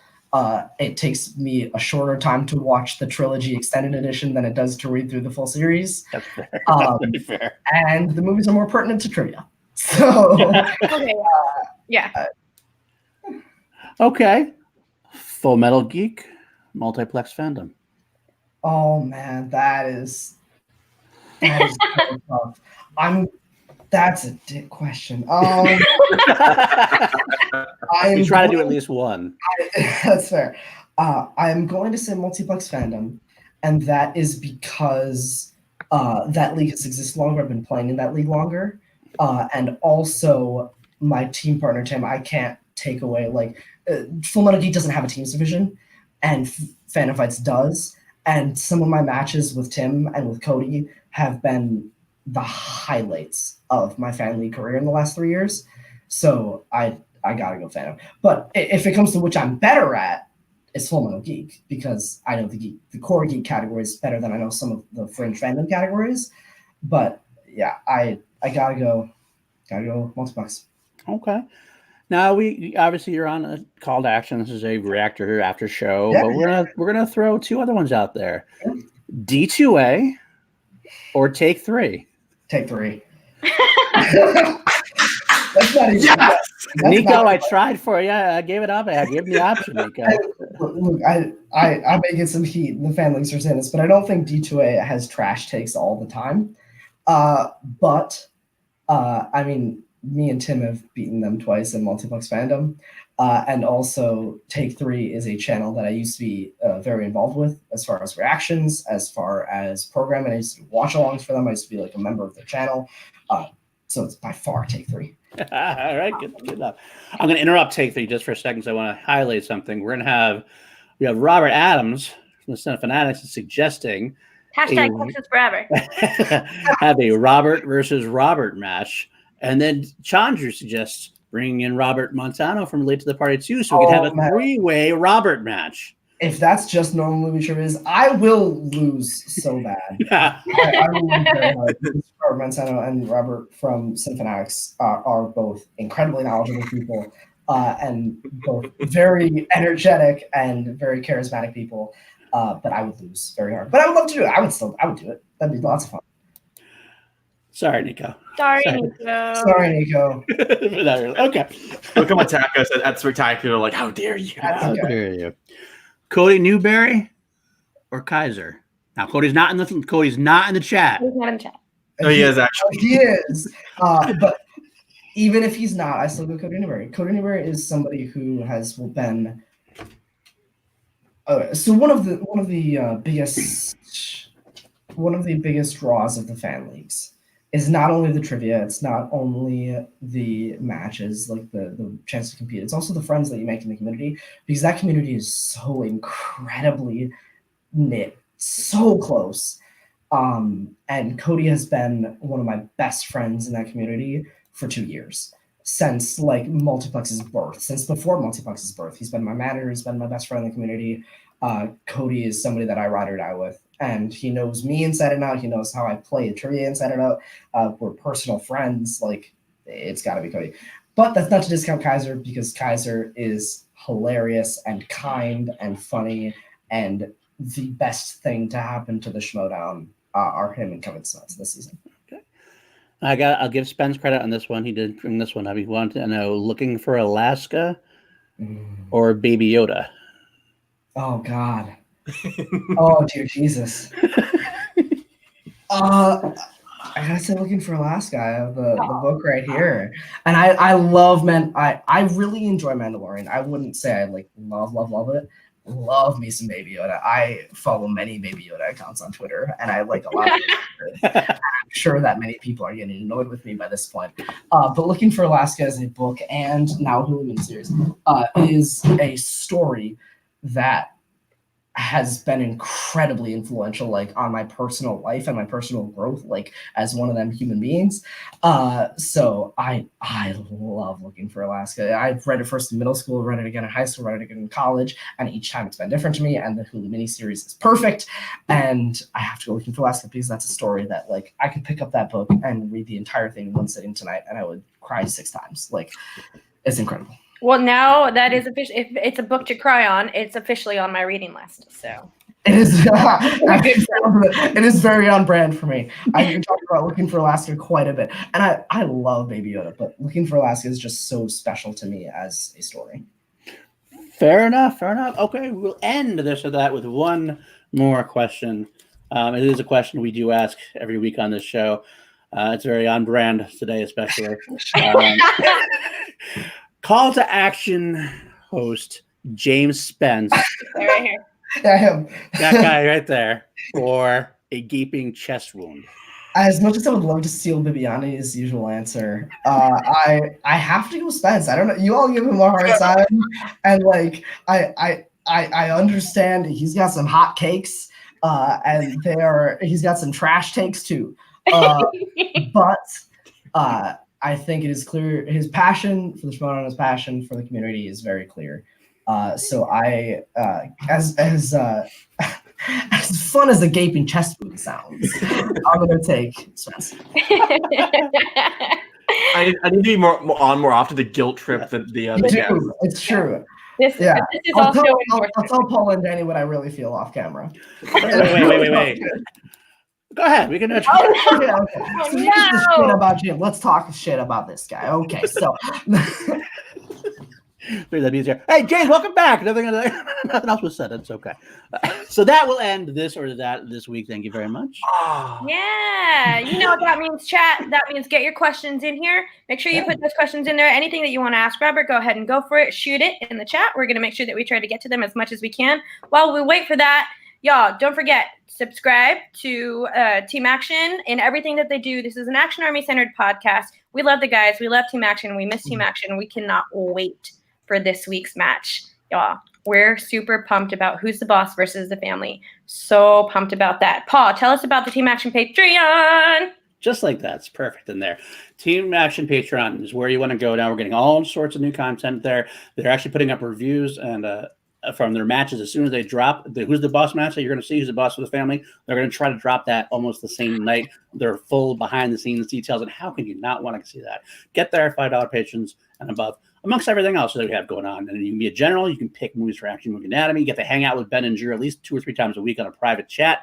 It takes me a shorter time to watch the trilogy extended edition than it does to read through the full series. That's fair. That's very fair. And the movies are more pertinent to trivia. So Okay. Yeah. Okay. Full Metal Geek, multiplex fandom. oh man, that is so tough. That's a dick question. You try to do at least one. That's fair. I'm going to say multiplex fandom, and that is because that league has existed longer. I've been playing in that league longer, and also my team partner Tim. I can't take away Full Metal Geek doesn't have a teams division, and Fandom Fights does. And some of my matches with Tim and with Cody have been the highlights of my fan league career in the last 3 years. So I gotta go Fandom. But if it comes to which I'm better at, it's Full Metal Geek, because I know the core geek categories better than I know some of the fringe fandom categories. But yeah, I gotta go multiplex. Okay. Now we obviously you're on a call to action. This is a reactor after show, Yeah, but we're gonna throw two other ones out there. D2A or Take 3. Take 3. That's not even. Yes! Nico, I tried for you. I gave it up. I gave him the option, Nico. Look, I may get some heat in the fan leagues for saying this, but I don't think D2A has trash takes all the time. But I mean, me and Tim have beaten them twice in multiplex fandom. And also Take 3 is a channel that I used to be very involved with as far as reactions, as far as programming. I used to do watch-alongs for them. I used to be like a member of the channel. So it's by far Take 3. All right, good enough. I'm going to interrupt Take 3 just for a second because I want to highlight something. We have Robert Adams from the Son of Fanatics suggesting Hashtag Texas forever. have a Robert versus Robert match. And then Chandra suggests bringing in Robert Montano from Late to the Party 2 so we can have a three-way Robert match. If that's just normal movie trivia, I will lose so bad. I will lose very hard. Robert Montano and Robert from Son of Fanatics are both incredibly knowledgeable people and both very energetic and very charismatic people. But I would lose very hard. But I would love to do it. I would do it. That'd be lots of fun. Sorry, Nico. Sorry, Nico. Sorry, Nico. Okay. They'll come attack us at Spectacular, like, how dare you? How dare you? Cody Newberry or Kaiser? Now, Cody's not in the chat. He's not in the chat. Oh, he is actually. He is. But even if he's not, I still go Cody Newberry. Cody Newberry is somebody who has been. So one of the biggest draws of the fan leagues is not only the trivia, it's not only the matches, like the chance to compete, it's also the friends that you make in the community, because that community is so incredibly knit, so close. And Cody has been one of my best friends in that community for 2 years, since like Multiplex's birth, since before Multiplex's birth. He's been my manager, he's been my best friend in the community. Cody is somebody that I ride or die with, and he knows me inside and out. He knows how I play trivia inside and out. We're personal friends. Like, it's got to be Cody. But that's not to discount Kaiser, because Kaiser is hilarious and kind and funny, and the best thing to happen to the Schmodown are him and Kevin Snuts this season. Okay. I'll give Spence credit on this one. He did bring this one up. He wanted to know, looking for Alaska or Baby Yoda? Oh, God. Oh, dear Jesus. I gotta say, looking for Alaska. I have the book right here, and I love I really enjoy Mandalorian. I wouldn't say I like love it. Love me some Baby Yoda. I follow many Baby Yoda accounts on Twitter, and I like a lot of it. I'm sure that many people are getting annoyed with me by this point. But Looking for Alaska as a book and now Hulu miniseries is a story that has been incredibly influential, like on my personal life and my personal growth, like as one of them human beings. So I love Looking for Alaska. I've read it first in middle school, read it again in high school, read it again in college, and each time it's been different to me. And the Hulu miniseries is perfect. And I have to go Looking for Alaska because that's a story that like I could pick up that book and read the entire thing in one sitting tonight, and I would cry 6 times. Like, it's incredible. Well, now that is official. If it's a book to cry on, it's officially on my reading list. So it is. It is very on brand for me. I've been talking about Looking for Alaska quite a bit, and I love Baby Yoda, but Looking for Alaska is just so special to me as a story. Fair enough. Okay, we'll end this or that with one more question. It is a question we do ask every week on this show. It's very on brand today, especially. Call to action host James Spence. right here. Yeah, him. That guy right there for a gaping chest wound. As much as I would love to steal Bibiani's usual answer, I have to go Spence. I don't know. You all give him a hard time, and like I understand he's got some hot cakes, and he's got some trash takes too. But I think it is clear his passion for the Shimono and his passion for the community is very clear. So I, as fun as the gaping chest wound sounds, I'm gonna take Spence. I need to be more often to guilt trip the guests. It's true. This is I'll also tell Paul and Danny what I really feel off camera. Wait. Go ahead. We can. Okay. Oh, So this shit about Jim. Let's talk shit about this guy. Okay, so. That'd be easier. Hey, James, welcome back. Nothing else was said. It's okay. So that will end this or that this week. Thank you very much. Yeah, you know what that means, chat. That means get your questions in here. Make sure you put those questions in there. Anything that you want to ask Robert, go ahead and go for it. Shoot it in the chat. We're going to make sure that we try to get to them as much as we can. While we wait for that, y'all, don't forget, subscribe to Team Action and everything that they do. This is an Action Army centered podcast. We love the guys. We love Team Action. We miss Team Action. We cannot wait for this week's match. Y'all, we're super pumped about Who's the Boss versus the Family. So pumped about that. Paul, tell us about the Team Action Patreon. Just like that. It's perfect in there. Team Action Patreon is where you want to go now. We're getting all sorts of new content there. They're actually putting up reviews and from their matches as soon as they drop the Who's the Boss match that you're going to see, Who's the Boss for the Family. They're going to try to drop that almost the same night. They're full behind the scenes details, and how can you not want to see that? Get there, $5 patrons and above, amongst everything else that we have going on. And you can be a general. You can pick movies for Action Movie Anatomy. You get to hang out with Ben and Drew at least 2 or 3 times a week on a private chat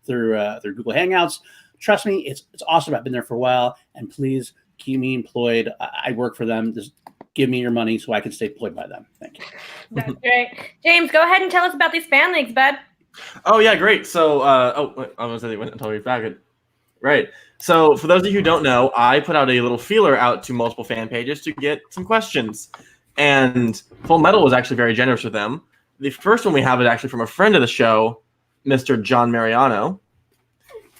through Google Hangouts. Trust me, it's awesome. I've been there for a while, and please keep me employed. I work for them. Just give me your money so I can stay employed by them. Thank you. That's great. James, go ahead and tell us about these fan leagues, bud. Oh, yeah, great. So, I was going to say they went until we back it. Right. So, for those of you who don't know, I put out a little feeler out to multiple fan pages to get some questions. And Full Metal was actually very generous with them. The first one we have is actually from a friend of the show, Mr. John Mariano.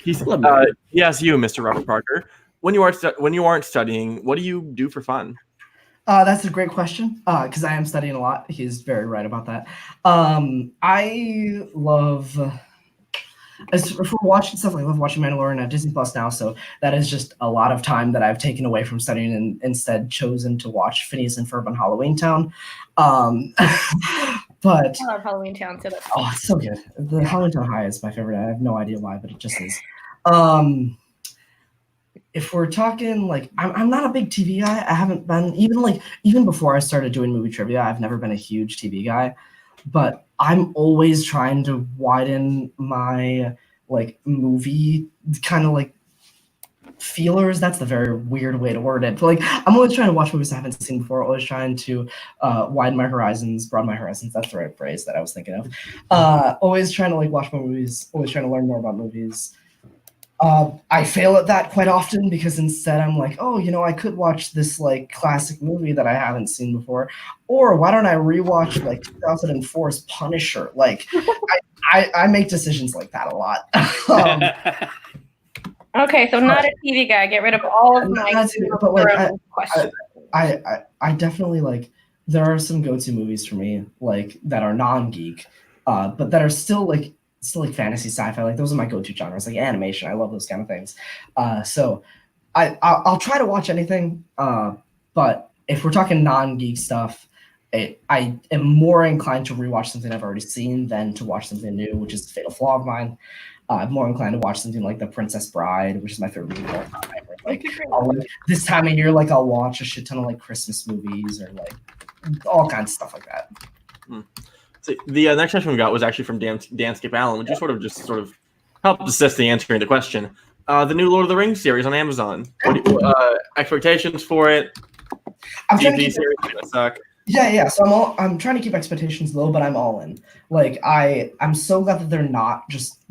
He asked you, Mr. Robert Parker, when you aren't studying, what do you do for fun? That's a great question because I am studying a lot. He's very right about that. I love, as for watching stuff, I love watching Mandalorian at Disney Plus now. So that is just a lot of time that I've taken away from studying and instead chosen to watch Phineas and Ferb on Halloween Town. But I love Halloween Town, so that's it's so good. The Halloween Town High is my favorite. I have no idea why, but it just is. If we're talking like I'm not a big TV guy. I haven't been even before I started doing movie trivia, I've never been a huge TV guy, but I'm always trying to widen my like movie kind of like feelers. That's the very weird way to word it. But like I'm always trying to watch movies I haven't seen before, always trying to widen my horizons, broaden my horizons. That's the right phrase that I was thinking of. Always trying to like watch more movies, always trying to learn more about movies. I fail at that quite often because instead I'm like, oh, I could watch this like classic movie that I haven't seen before, or why don't I rewatch like 2004's Punisher? Like, I make decisions like that a lot. Okay, so not a TV guy. Get rid of all of my questions. I definitely like. There are some go-to movies for me like that are non-geek. but that are still like fantasy sci-fi. Like those are my go-to genres, like animation. I love those kind of things. So I'll try to watch anything. But if we're talking non-geek stuff, I am more inclined to rewatch something I've already seen than to watch something new, which is a fatal flaw of mine. I'm more inclined to watch something like The Princess Bride, which is my favorite movie of all time. Or, like, this time of year, like I'll watch a shit ton of like Christmas movies or like all kinds of stuff like that. So the next question we got was actually from Dan Skip Allen, which just sort of helped assist the answering the question. The new Lord of the Rings series on Amazon. Expectations for it? I'm trying to TV keep series gonna suck. Yeah. So I'm trying to keep expectations low, but I'm all in. Like I'm so glad that they're not just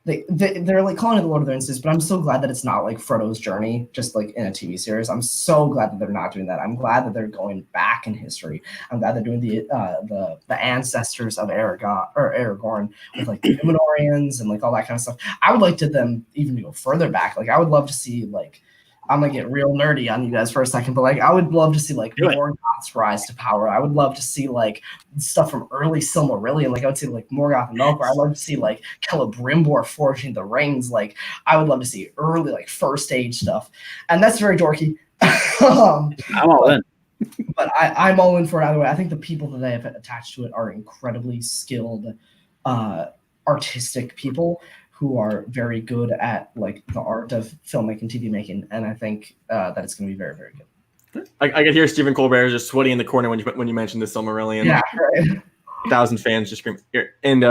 they're like calling it the Lord of the Rings, but I'm so glad that it's not like Frodo's journey, just like in a TV series. I'm so glad that they're not doing that. I'm glad that they're going back in history. I'm glad they're doing the ancestors of Aragorn with like the Numenoreans and like all that kind of stuff. I would like to them even go further back. Like I would love to see like. I'm gonna get real nerdy on you guys for a second, but like I would love to see like Morgoth's rise to power. I would love to see like stuff from early Silmarillion. Like I would see like Morgoth and Melkor. I'd love to see like Celebrimbor forging the rings. Like I would love to see early like first age stuff, and that's very dorky. I'm all in. But I'm all in for it either way. I think the people that they have attached to it are incredibly skilled, artistic people who are very good at like the art of filmmaking, TV making, and I think that it's going to be very, very good. I could hear Stephen Colbert just sweating in the corner when you mentioned the Silmarillion. Yeah, right. 1,000 fans just screaming. Here. And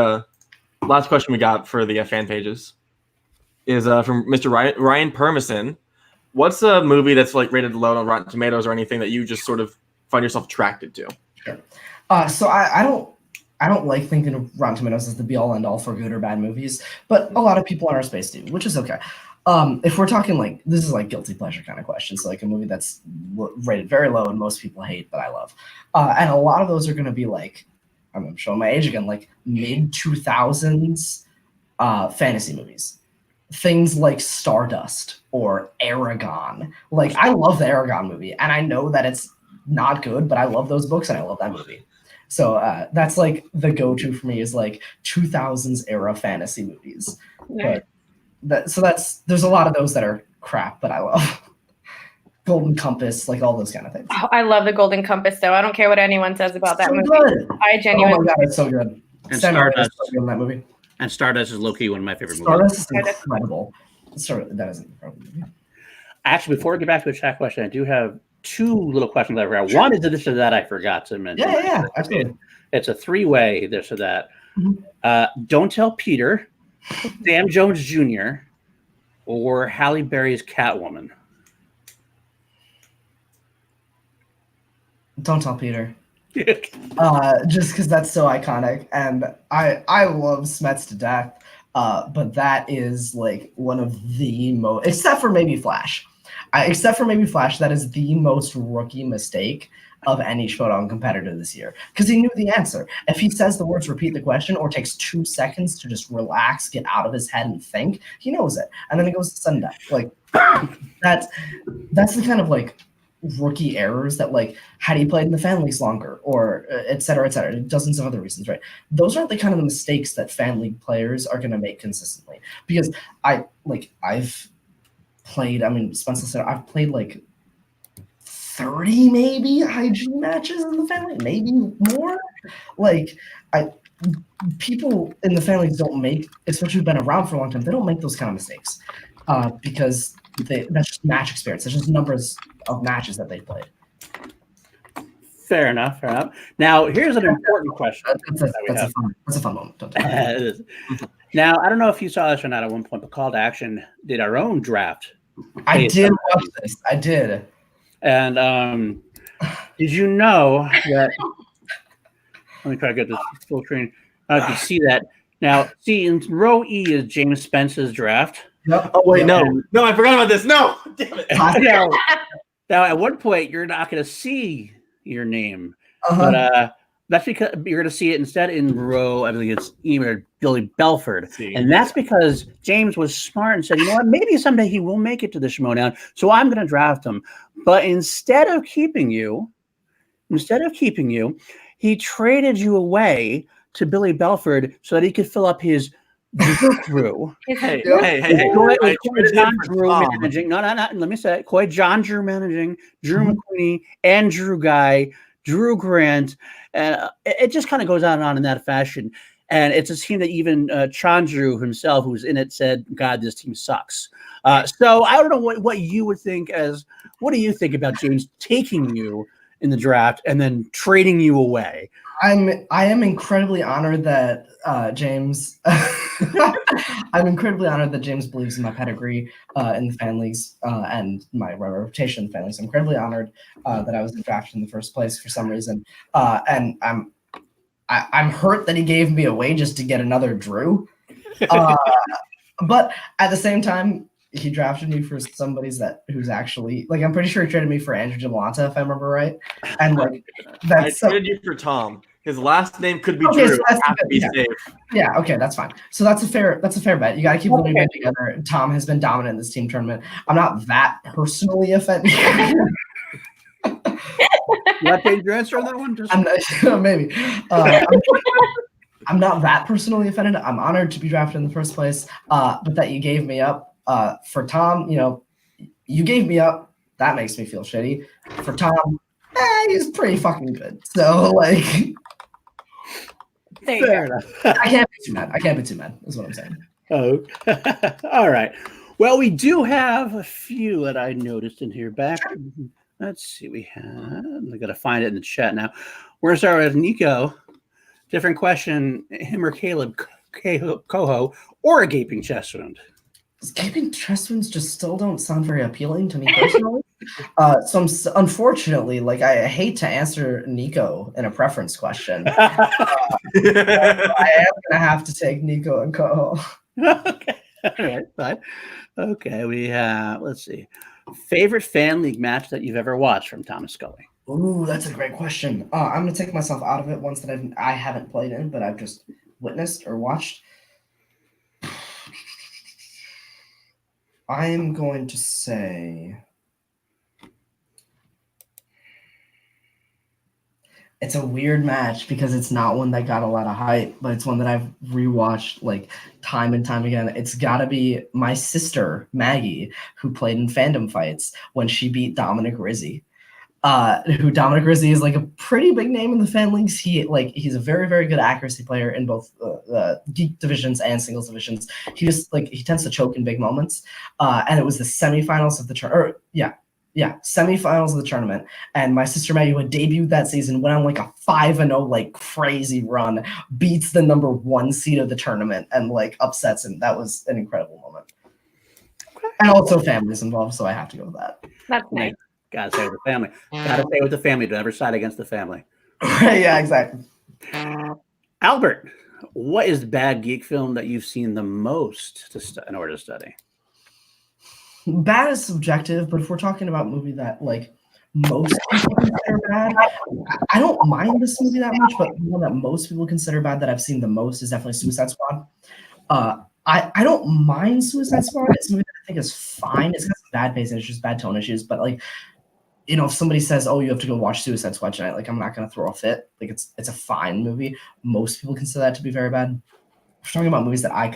last question we got for the fan pages is from Mr. Ryan Permison. What's a movie that's like rated low on Rotten Tomatoes or anything that you just sort of find yourself attracted to? Sure. So I don't like thinking of Rotten Tomatoes as the be-all end-all for good or bad movies, but a lot of people in our space do, which is okay. If we're talking like this is like guilty pleasure kind of questions, so like a movie that's rated very low and most people hate but I love, and a lot of those are going to be like I'm showing my age again, like mid 2000s fantasy movies, things like Stardust or Aragon. Like I love the Aragon movie, and I know that it's not good, but I love those books and I love that movie. So that's like the go-to for me is like 2000s era fantasy movies. But there's a lot of those that are crap, but I love Golden Compass, like all those kind of things. Oh, I love the Golden Compass, though. I don't care what anyone says about that movie. Good. I genuinely. Oh my god, it's so good. And Stardust is so good in that movie. And Stardust is low-key one of my favorite movies. Stardust is incredible. That is an incredible movie. Actually, before we get back to the chat question, I do have two little questions I forgot. One is this or that I forgot to mention. Yeah, absolutely. It's a three-way this or that. Mm-hmm. Don't Tell Peter, Sam Jones Jr., or Halle Berry's Catwoman. Don't Tell Peter. Just because that's so iconic, and I love Smets to death. But that is like one of the most, except for maybe Flash. That is the most rookie mistake of any Schmodown competitor this year, because he knew the answer. If he says the words "repeat the question" or takes 2 seconds to just relax, get out of his head, and think, he knows it, and then he goes to sudden death. Like that's the kind of like rookie errors that like had he played in the fan leagues longer, or et cetera, dozens of other reasons, right? Those aren't the kind of the mistakes that fan league players are going to make consistently. Because I've played, Spencer said I've played like 30 maybe IG matches in the fan league, maybe more. Like people in the fan leagues don't make, especially who've been around for a long time, they don't make those kind of mistakes because that's just match experience. It's just numbers of matches that they played. Fair enough. Now, here's an important question. That's a fun moment. Now, I don't know if you saw this or not at one point, but Call to Action did our own draft. I did watch this. I did. And did you know that? Let me try to get this full screen. You can see that. Now, see, in row E is James Spence's draft. Yep. Oh, wait, no, I forgot about this. No, damn it. Now, at one point, you're not going to see your name, but that's because you're going to see it instead in row, I believe it's either Billy Belford. And that's because James was smart and said, you know what, maybe someday he will make it to the Schmodown, so I'm going to draft him. But instead of keeping you, he traded you away to Billy Belford so that he could fill up his Drew. Hey, Yep. hey. Coy I traded John him for Drew Tom. managing. No. Let me say it. Coy John Drew managing, Drew Mhm. McQueen, and Drew Ghai, Drew Grant, and it just kind of goes on and on in that fashion. And it's a team that even Chandru himself, who's in it, said, "God, this team sucks." So I don't know what you would think as. What do you think about James taking you in the draft and then trading you away? I am incredibly honored that James. I'm incredibly honored that James believes in my pedigree in the fan leagues and my reputation in the fan leagues. I'm incredibly honored that I was drafted in the first place for some reason, and I'm hurt that he gave me away just to get another Drew. But at the same time, he drafted me for who's actually like I'm pretty sure he traded me for Andrew Jablonta if I remember right, and like I traded you for Tom. His last name could be Okay, Drew. so that's Have to be yeah. safe. Yeah, okay, that's fine. So that's a fair bet. You got to keep living Okay. together. Tom has been dominant in this team tournament. I'm not that personally offended. You want to change your answer on that one? Just I'm not, maybe. I'm not that personally offended. I'm honored to be drafted in the first place. But that you gave me up for Tom, you gave me up. That makes me feel shitty. For Tom, he's pretty fucking good. So like, There you fair go. enough. I can't be too mad. Is what I'm saying. Oh, all right. Well, we do have a few that I noticed in here. Let's see. I got to find it in the chat now. We're going to start with Nico. Different question: him or Caleb, Coho, or a gaping chest wound? Gaping chest wounds just still don't sound very appealing to me personally. Unfortunately, like I hate to answer Nico in a preference question. I am gonna have to take Nico and Coho. Okay. All right. Fine. Okay. We have. Let's see. Favorite fan league match that you've ever watched from Thomas Scully? Ooh, that's a great question. I'm gonna take myself out of it. Ones that I haven't played in, but I've just witnessed or watched. I'm going to say it's a weird match because it's not one that got a lot of hype, but it's one that I've rewatched like time and time again. It's got to be my sister Maggie, who played in Fandom Fights when she beat Dominic Rizzi. Dominic Rizzi is like a pretty big name in the fan leagues. He's a very, very good accuracy player in both geek divisions and singles divisions. He tends to choke in big moments. And it was the semifinals of the semifinals of the tournament. And my sister Maggie, who had debuted that season, went on like a 5-0 like crazy run, beats the number 1 seed of the tournament, and like upsets him. That was an incredible moment. And also family's involved, so I have to go with that. That's nice. Gotta stay with the family. Gotta stay with the family. Don't ever side against the family. Yeah, exactly. Albert, what is the bad geek film that you've seen the most in order to study? Bad is subjective, but if we're talking about a movie that like most people consider bad, I don't mind this movie that much, but the one that most people consider bad that I've seen the most is definitely Suicide Squad. I don't mind Suicide Squad. It's a movie that I think is fine. It's got some bad pacing issues, bad tone issues, but like, if somebody says, "Oh, you have to go watch Suicide Squad tonight," like I'm not gonna throw a fit. Like it's a fine movie. Most people consider that to be very bad. If we're talking about movies that I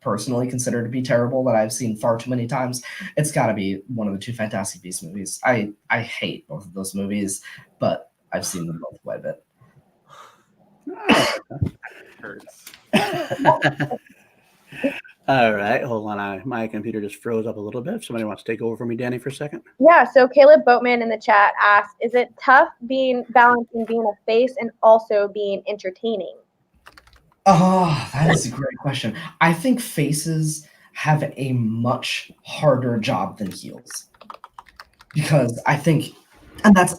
personally consider to be terrible that I've seen far too many times, it's got to be one of the 2 Fantastic Beasts movies. I hate both of those movies, but I've seen them both quite a bit. Hurts. All right, hold on. My computer just froze up a little bit. If somebody wants to take over for me, Danny, for a second. Yeah, so Caleb Boatman in the chat asked, is it tough balancing being a face and also being entertaining? Oh, that is a great question. I think faces have a much harder job than heels. Because I think, and that's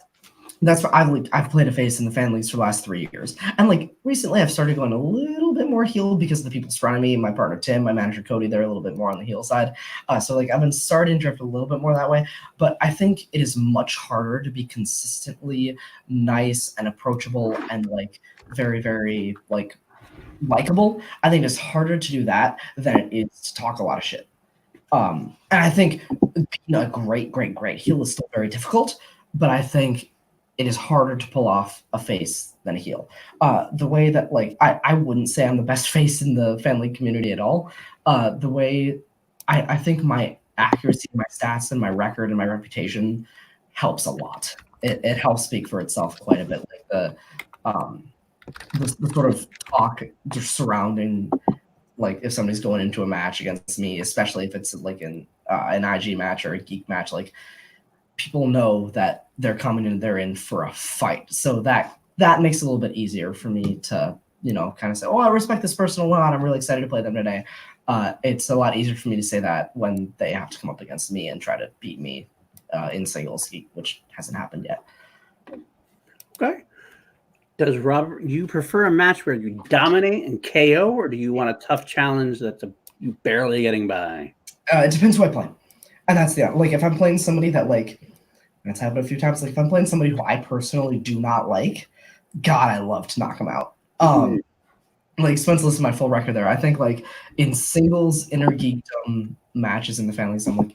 what I've played a face in the fan leagues for the last 3 years. And like recently I've started going a little bit more heel because of the people surrounding me, my partner Tim, my manager Cody, they're a little bit more on the heel side. So like I've been starting to drift a little bit more that way, but I think it is much harder to be consistently nice and approachable and like very, very like likable. I think it's harder to do that than it is to talk a lot of shit. And I think being a great heel is still very difficult, but I think it is harder to pull off a face than a heel. The way that, like, I wouldn't say I'm the best face in the family community at all. The way I think my accuracy, my stats, and my record and my reputation helps a lot. It helps speak for itself quite a bit. Like the sort of talk just surrounding, like, if somebody's going into a match against me, especially if it's like an IG match or a geek match, like, people know that they're coming in, they're in for a fight. So that makes it a little bit easier for me to, kind of say, oh, I respect this person a lot. I'm really excited to play them today. It's a lot easier for me to say that when they have to come up against me and try to beat me in singles, which hasn't happened yet. Okay. Does Robert, you prefer a match where you dominate and KO, or do you want a tough challenge that's you barely getting by? It depends who I play. And that's like, if I'm playing somebody that, like, that's happened a few times, like if I'm playing somebody who I personally do not like, God, I love to knock them out. Like, Spence listed my full record there. I think, like, in singles inner geekdom matches in the family, so I want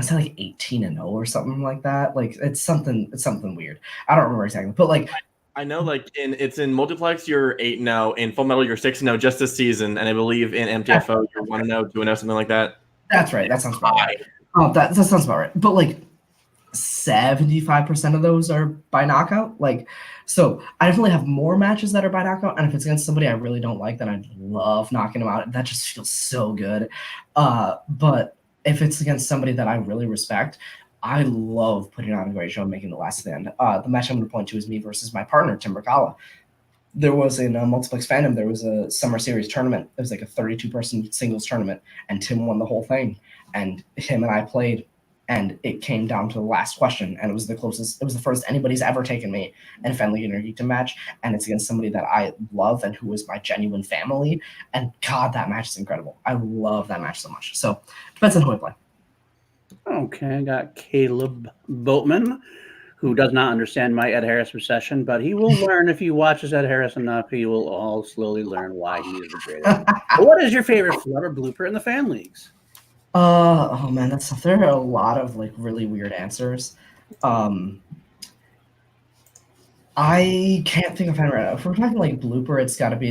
to say like 18-0 or something like that. Like, it's something weird. I don't remember exactly, but like, I know, like, it's in Multiplex you're 8-0, in Full Metal you're 6-0 just this season, and I believe in MTFO you're 1-0, 2-0, something like that. That's right. That sounds about right. That sounds about right. But like 75% of those are by knockout. Like, so I definitely have more matches that are by knockout. And if it's against somebody I really don't like, then I love knocking them out. That just feels so good. But if it's against somebody that I really respect, I love putting on a great show and making the last stand. The match I'm going to point to is me versus my partner, Tim Bracala. There was in Multiplex Fandom, there was a Summer Series tournament. It was like a 32-person singles tournament, and Tim won the whole thing. And him and I played, and it came down to the last question, and it was the closest. It was the first anybody's ever taken me in a family geekdom match, and it's against somebody that I love and who is my genuine family. And God, that match is incredible. I love that match so much. So depends on who I play. Okay, I got Caleb Bateman, who does not understand my Ed Harris obsession, but he will learn if he watches Ed Harris enough. He will all slowly learn why he is the greatest. What is your favorite flood or blooper in the fan leagues? Oh man, that's tough. There are a lot of like really weird answers. I can't think of any right now. If we're talking like blooper,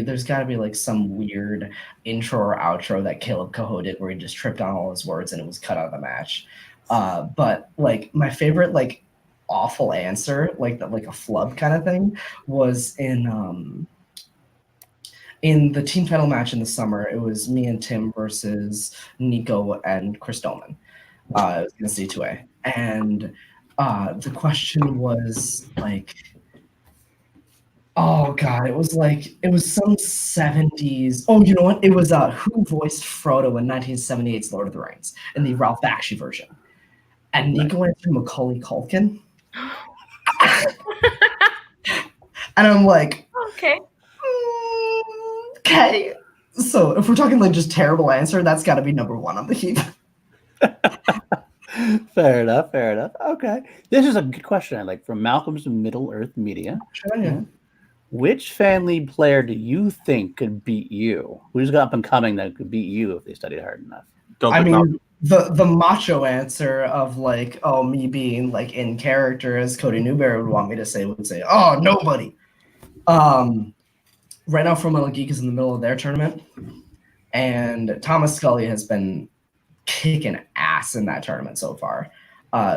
there's gotta be like some weird intro or outro that Caleb Coho did where he just tripped on all his words and it was cut out of the match. But like my favorite like awful answer, like a flub kind of thing, was in the team title match in the summer. It was me and Tim versus Nico and Chris Dolman. It was against D2A. And the question was like, oh God, it was some 70s. Oh, you know what? It was who voiced Frodo in 1978's Lord of the Rings in the Ralph Bakshi version. And Nico answered Macaulay Culkin. And I'm like, Okay. Okay. So if we're talking like just terrible answer, that's got to be number one on the heap. Fair enough. Okay. This is a good question I like from Malcolm's Middle Earth Media. Sure, yeah. Which fan league player do you think could beat you? Who's got up and coming that could beat you if they studied hard enough? The macho answer of like, oh, me being like in character as Cody Newberry would want me to say would say, oh, nobody. Right now, Full Metal Geek is in the middle of their tournament, and Thomas Scully has been kicking ass in that tournament so far.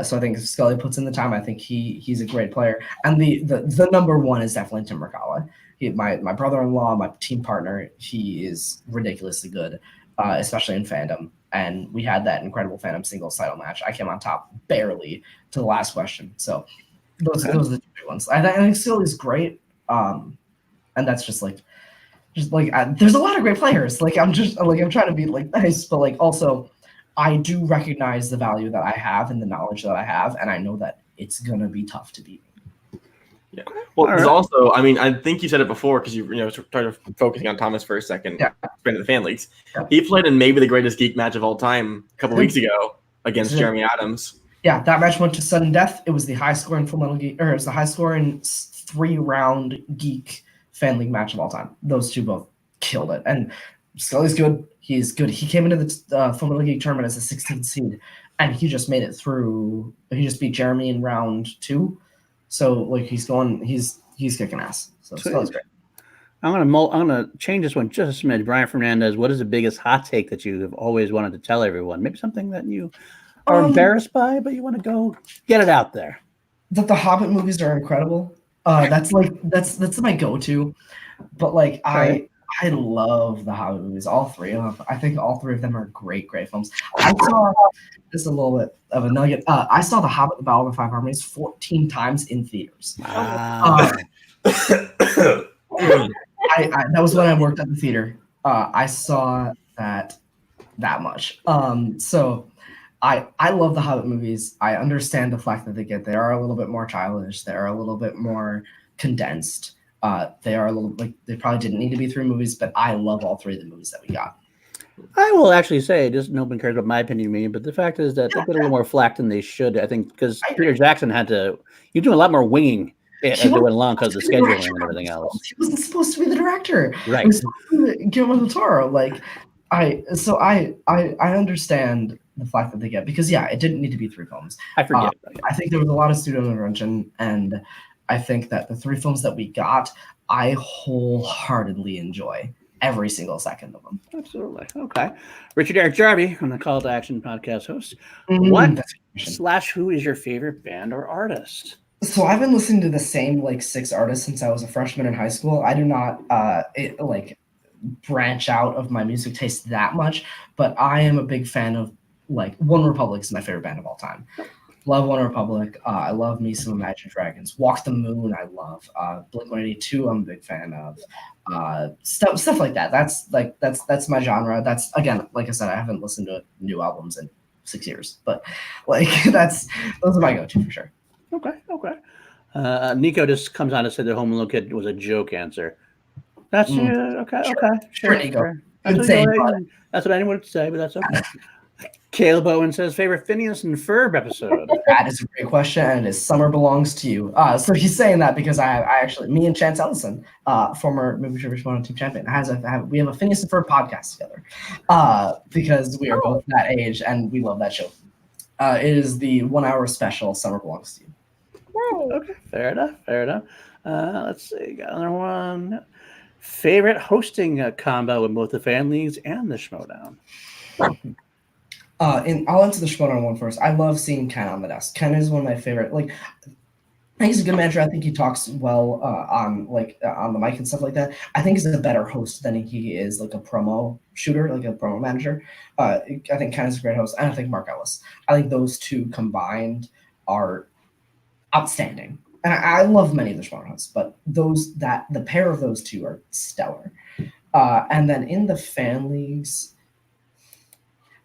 So I think if Scully puts in the time, I think he's a great player. And the number one is definitely Tim Bracala. My brother-in-law, my team partner, he is ridiculously good, especially in fandom. And we had that incredible fandom singles title match. I came on top barely to the last question. So those are the two big ones. I think Scully's great. And that's just like there's a lot of great players. Like I'm trying to be like nice, but like also I do recognize the value that I have and the knowledge that I have, and I know that it's gonna be tough to beat me. Yeah. Well, there's also, I mean, I think you said it before because you started focusing on Thomas for a second. Yeah. The fan leagues. Yeah. He played in maybe the greatest geek match of all time a couple weeks ago against Jeremy Adams. Yeah, that match went to sudden death. It was the high scoring Full Metal Geek, or it was the high scoring 3-round geek fan league match of all time. Those two both killed it. And Scully's good. He's good. He came into the Full Metal Geek tournament as a 16th seed, and he just made it through. He just beat Jeremy in round 2, So like he's kicking ass. So that was great. I'm gonna change this one just a smidge. Brian Fernandez, what is the biggest hot take that you have always wanted to tell everyone? Maybe something that you are embarrassed by, but you want to go get it out there. That the Hobbit movies are incredible. That's my go-to. But like I love the Hobbit movies, all three of them. I think all three of them are great films. I saw just a little bit of a nugget. I saw The Hobbit: The Battle of the Five Armies 14 times in theaters. Wow. That was when I worked at the theater. I saw that much. So I love the Hobbit movies. I understand the fact that they are a little bit more childish. They are a little bit more condensed. They are a little like they probably didn't need to be 3 movies, but I love all 3 of the movies that we got. I will actually say, just no one cares about my opinion, me, but the fact is that they get a little more flack than they should. I think because Peter Jackson had to, you're doing a lot more winging as they went along because of the scheduling and everything else. He wasn't supposed to be the director. Right. He was supposed to be Guillermo del Toro. Like I understand the fact that they get because it didn't need to be 3 films. I forget. I think there was a lot of studio intervention, and I think that the 3 films that we got, I wholeheartedly enjoy every single second of them. Absolutely. Okay. Richard Eric Jarvie, I'm the Call to Action podcast host. Who is your favorite band or artist? So I've been listening to the same 6 artists since I was a freshman in high school. I do not branch out of my music taste that much, but I am a big fan of One Republic is my favorite band of all time. Love One Republic. I love me some Imagine Dragons. Walk the Moon. I love Blink-182. I'm a big fan of stuff like that. That's my genre. That's again, like I said, I haven't listened to new albums in 6 years, but those are my go-to for sure. Okay. Nico just comes on and said the Home Alone kid was a joke answer. That's okay. Sure, Nico. That's what anyone would say, but that's okay. Caleb Owen says, favorite Phineas and Ferb episode? That is a great question, and it is Summer Belongs to You. So he's saying that because I actually, me and Chance Ellison, former Movie Trivia Showdown team champion, we have a Phineas and Ferb podcast together because we are both that age, and we love that show. It is the 1-hour special, Summer Belongs to You. Okay, fair enough. Let's see, got another one. Favorite hosting combo in both the fan leagues and the Schmodown? I'll answer the Schmodown one first. I love seeing Ken on the desk. Ken is one of my favorite. I think he's a good manager. I think he talks well on the mic and stuff like that. I think he's a better host than he is a promo shooter, a promo manager. I think Ken is a great host, and I think Mark Ellis. I think those two combined are outstanding. And I love many of the Schmodown hosts, but the pair of those two are stellar. And then in the fan leagues,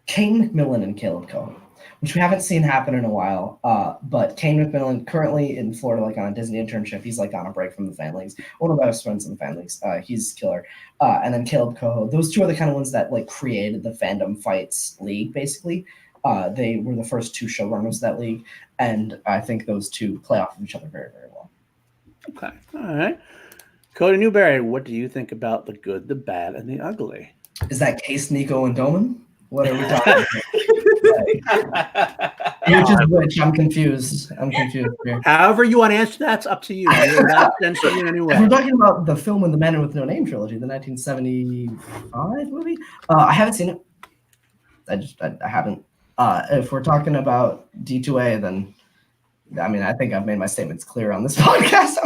Kane McMillan and Caleb Cohen, which we haven't seen happen in a while. But Kane McMillan currently in Florida, on a Disney internship. He's on a break from the fan leagues. One of my best friends in the fan leagues. He's killer. And then Caleb Cohen. Those two are the kind of ones that created the Fandom Fights League, basically. They were the first 2 showrunners of that league, and I think those two play off of each other very, very well. Okay, all right. Cody Newberry, what do you think about the good, the bad, and the ugly? Is that Case, Nico, and Doman? What are we talking about? Which? I'm confused. Here. However you want to answer that, it's up to you. We're not censoring you anyway. If we're talking about the film with the Man with No Name trilogy, the 1975 movie, I haven't seen it. I haven't. If we're talking about D2A, then I think I've made my statements clear on this podcast.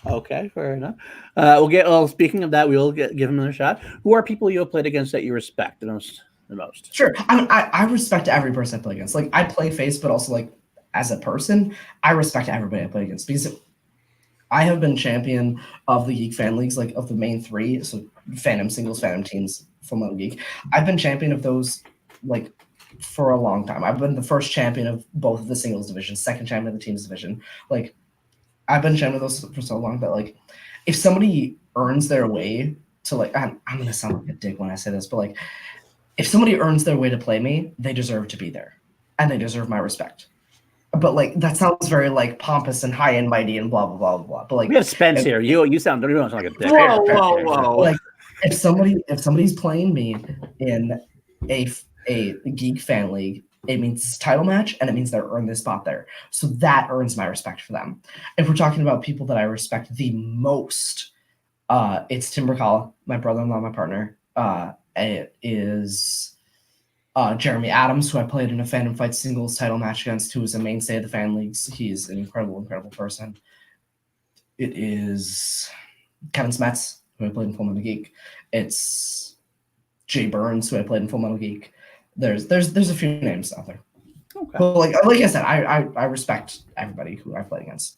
Okay, fair enough. Speaking of that, we'll give him another shot. Who are people you have played against that you respect the most? Sure. I respect every person I play against. I play face, but also as a person, I respect everybody I play against because I have been champion of the Geek fan leagues, of the main 3, so Phantom singles, Phantom teams, Full Metal Geek. I've been champion of those for a long time. I've been the first champion of both of the singles divisions, second champion of the teams division. I've been champion of those for so long that if somebody earns their way to I'm gonna sound like a dick when I say this, but if somebody earns their way to play me, they deserve to be there, and they deserve my respect. But that sounds very pompous and high and mighty and blah blah blah blah. But we have Spence here. You sound like a dick. Whoa. If somebody's playing me in a geek fan league, it means it's a title match, and it means they're earned this spot there. So that earns my respect for them. If we're talking about people that I respect the most, it's Tim Bracala, my brother-in-law, my partner. It is Jeremy Adams, who I played in a Fandom Fight singles title match against, who is a mainstay of the fan leagues. He's an incredible person. It is Kevin Smets, who I played in Full Metal Geek. It's Jay Burns, who I played in Full Metal Geek. There's a few names out there. Okay. But like I said, I respect everybody who I played against.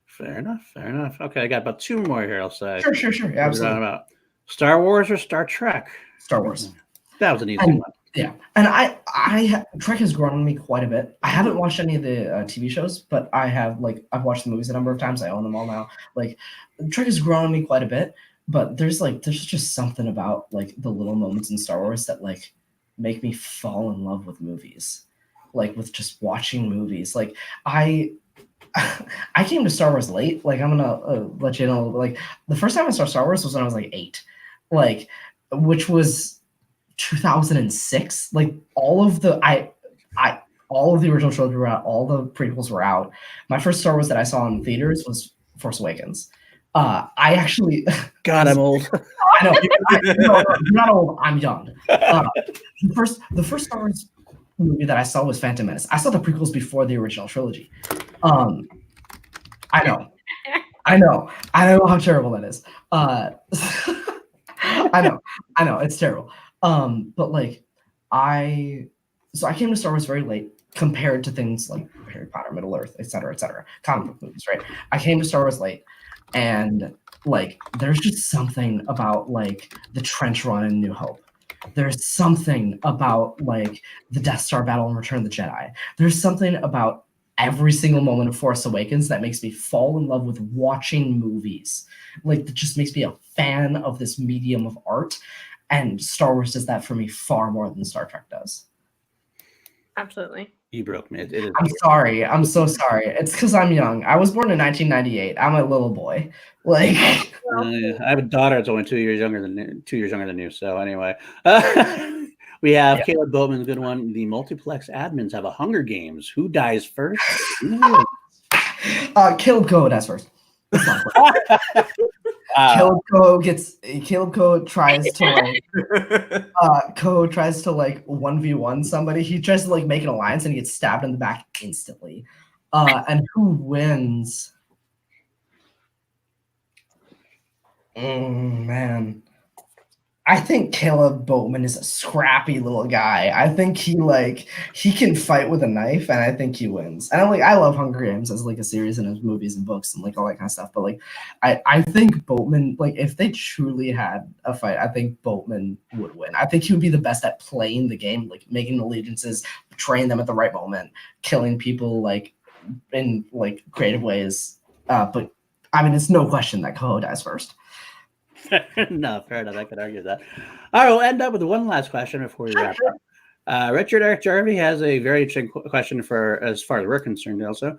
Fair enough. Okay, I got about 2 more here, I'll say. Sure. Yeah, absolutely. About Star Wars or Star Trek? Star Wars. That was an easy one. Yeah, and I Trek has grown on me quite a bit. I haven't watched any of the TV shows, but I've watched the movies a number of times. I own them all now. Like, Trek has grown on me quite a bit, but there's just something about like the little moments in Star Wars that like make me fall in love with movies, like with just watching movies. Like I came to Star Wars late. Like, I'm gonna let you know. Like, the first time I saw Star Wars was when I was like 8, like, which was 2006. Like, all of the original trilogy were out, all the prequels were out. My first Star Wars that I saw in theaters was Force Awakens. I actually God, I'm old. I know you're not old. I'm young. The first Star Wars movie that I saw was Phantom Menace. I saw the prequels before the original trilogy. I know how terrible that is. I know it's terrible. But like I came to Star Wars very late compared to things like Harry Potter, Middle Earth, etc., comic book movies, right? I came to Star Wars late, and like there's just something about like the trench run in New Hope. There's something about like the Death Star battle in Return of the Jedi. There's something about every single moment of Force Awakens that makes me fall in love with watching movies. Like, that just makes me a fan of this medium of art. And Star Wars does that for me far more than Star Trek does. Absolutely. You broke me. It is. I'm sorry. I'm so sorry. It's because I'm young. I was born in 1998. I'm a little boy. Like, I have a daughter that's only 2 years younger than you. So anyway, we have Caleb Boatman, a good one. The multiplex admins have a Hunger Games. Who dies first? Caleb Code dies first. Caleb Code tries to like 1v1 somebody. He tries to like make an alliance and he gets stabbed in the back instantly. And who wins? Man, I think Caleb Boatman is a scrappy little guy. I think he can fight with a knife, and I think he wins. And I love Hunger Games as like a series and as movies and books and like all that kind of stuff. But like I think Boatman, like if they truly had a fight, I think Boatman would win. I think he would be the best at playing the game, like making allegiances, betraying them at the right moment, killing people like in like creative ways. But I mean, it's no question that Koho dies first. No, fair enough. I could argue that. All right, we'll end up with one last question before we wrap up. Richard Eric Jarvie has a very interesting question for as far as we're concerned. Also,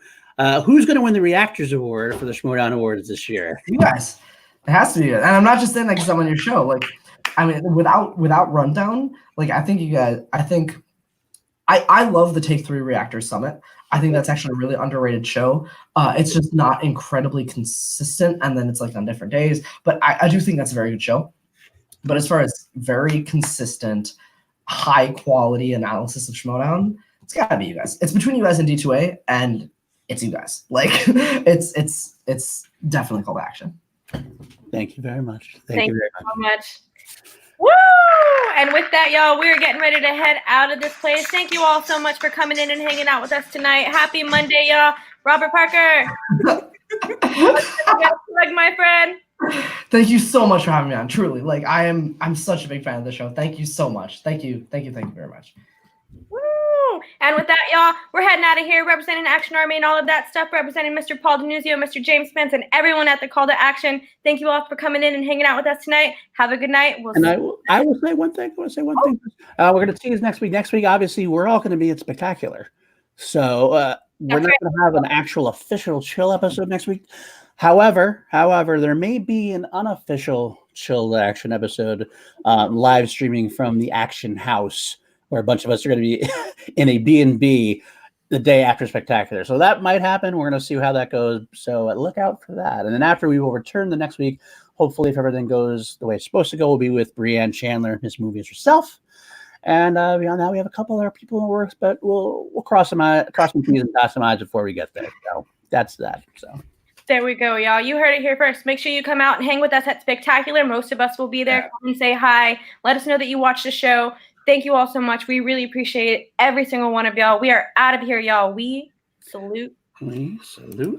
who's going to win the Reactors Award for the Schmodown Awards this year? You guys, it has to be. And I'm not just saying that because I'm on your show. Like, I mean, without rundown, like I think you guys. I love the Take 3 Reactors Summit. I think that's actually a really underrated show. It's just not incredibly consistent, and then it's like on different days. But I do think that's a very good show. But as far as very consistent, high quality analysis of Schmodown, it's gotta be you guys. It's between you guys and D2A, and it's you guys. Like it's definitely call to action. Thank you very much. Thank you so much. Woo! And with that, y'all, we're getting ready to head out of this place. Thank you all so much for coming in and hanging out with us tonight. Happy Monday, y'all. Robert Parker. Like my friend. Thank you so much for having me on. Truly, like I'm such a big fan of the show. Thank you so much. Thank you very much. Woo! And with that, y'all, we're heading out of here, representing Action Army and all of that stuff, representing Mr. Paul Denuzio, Mr. James Spence, and everyone at the Call to Action. Thank you all for coming in and hanging out with us tonight. Have a good night. I will say one thing. We're going to tease next week. Next week, obviously, we're all going to be at Spectacular. So we're not going to have an actual official chill episode next week. However, there may be an unofficial chill action episode live streaming from the Action House where a bunch of us are going to be in a B&B the day after Spectacular. So that might happen. We're going to see how that goes. So look out for that. And then after, we will return the next week. Hopefully, if everything goes the way it's supposed to go, we'll be with Brianne Chandler, Miss Movies herself. And beyond that, we have a couple other people in the works, but we'll cross some T's and dot some I's before we get there. So that's that. So there we go, y'all. You heard it here first. Make sure you come out and hang with us at Spectacular. Most of us will be there. Come and say hi. Let us know that you watched the show. Thank you all so much. We really appreciate every single one of y'all. We are out of here, y'all. We salute. We salute.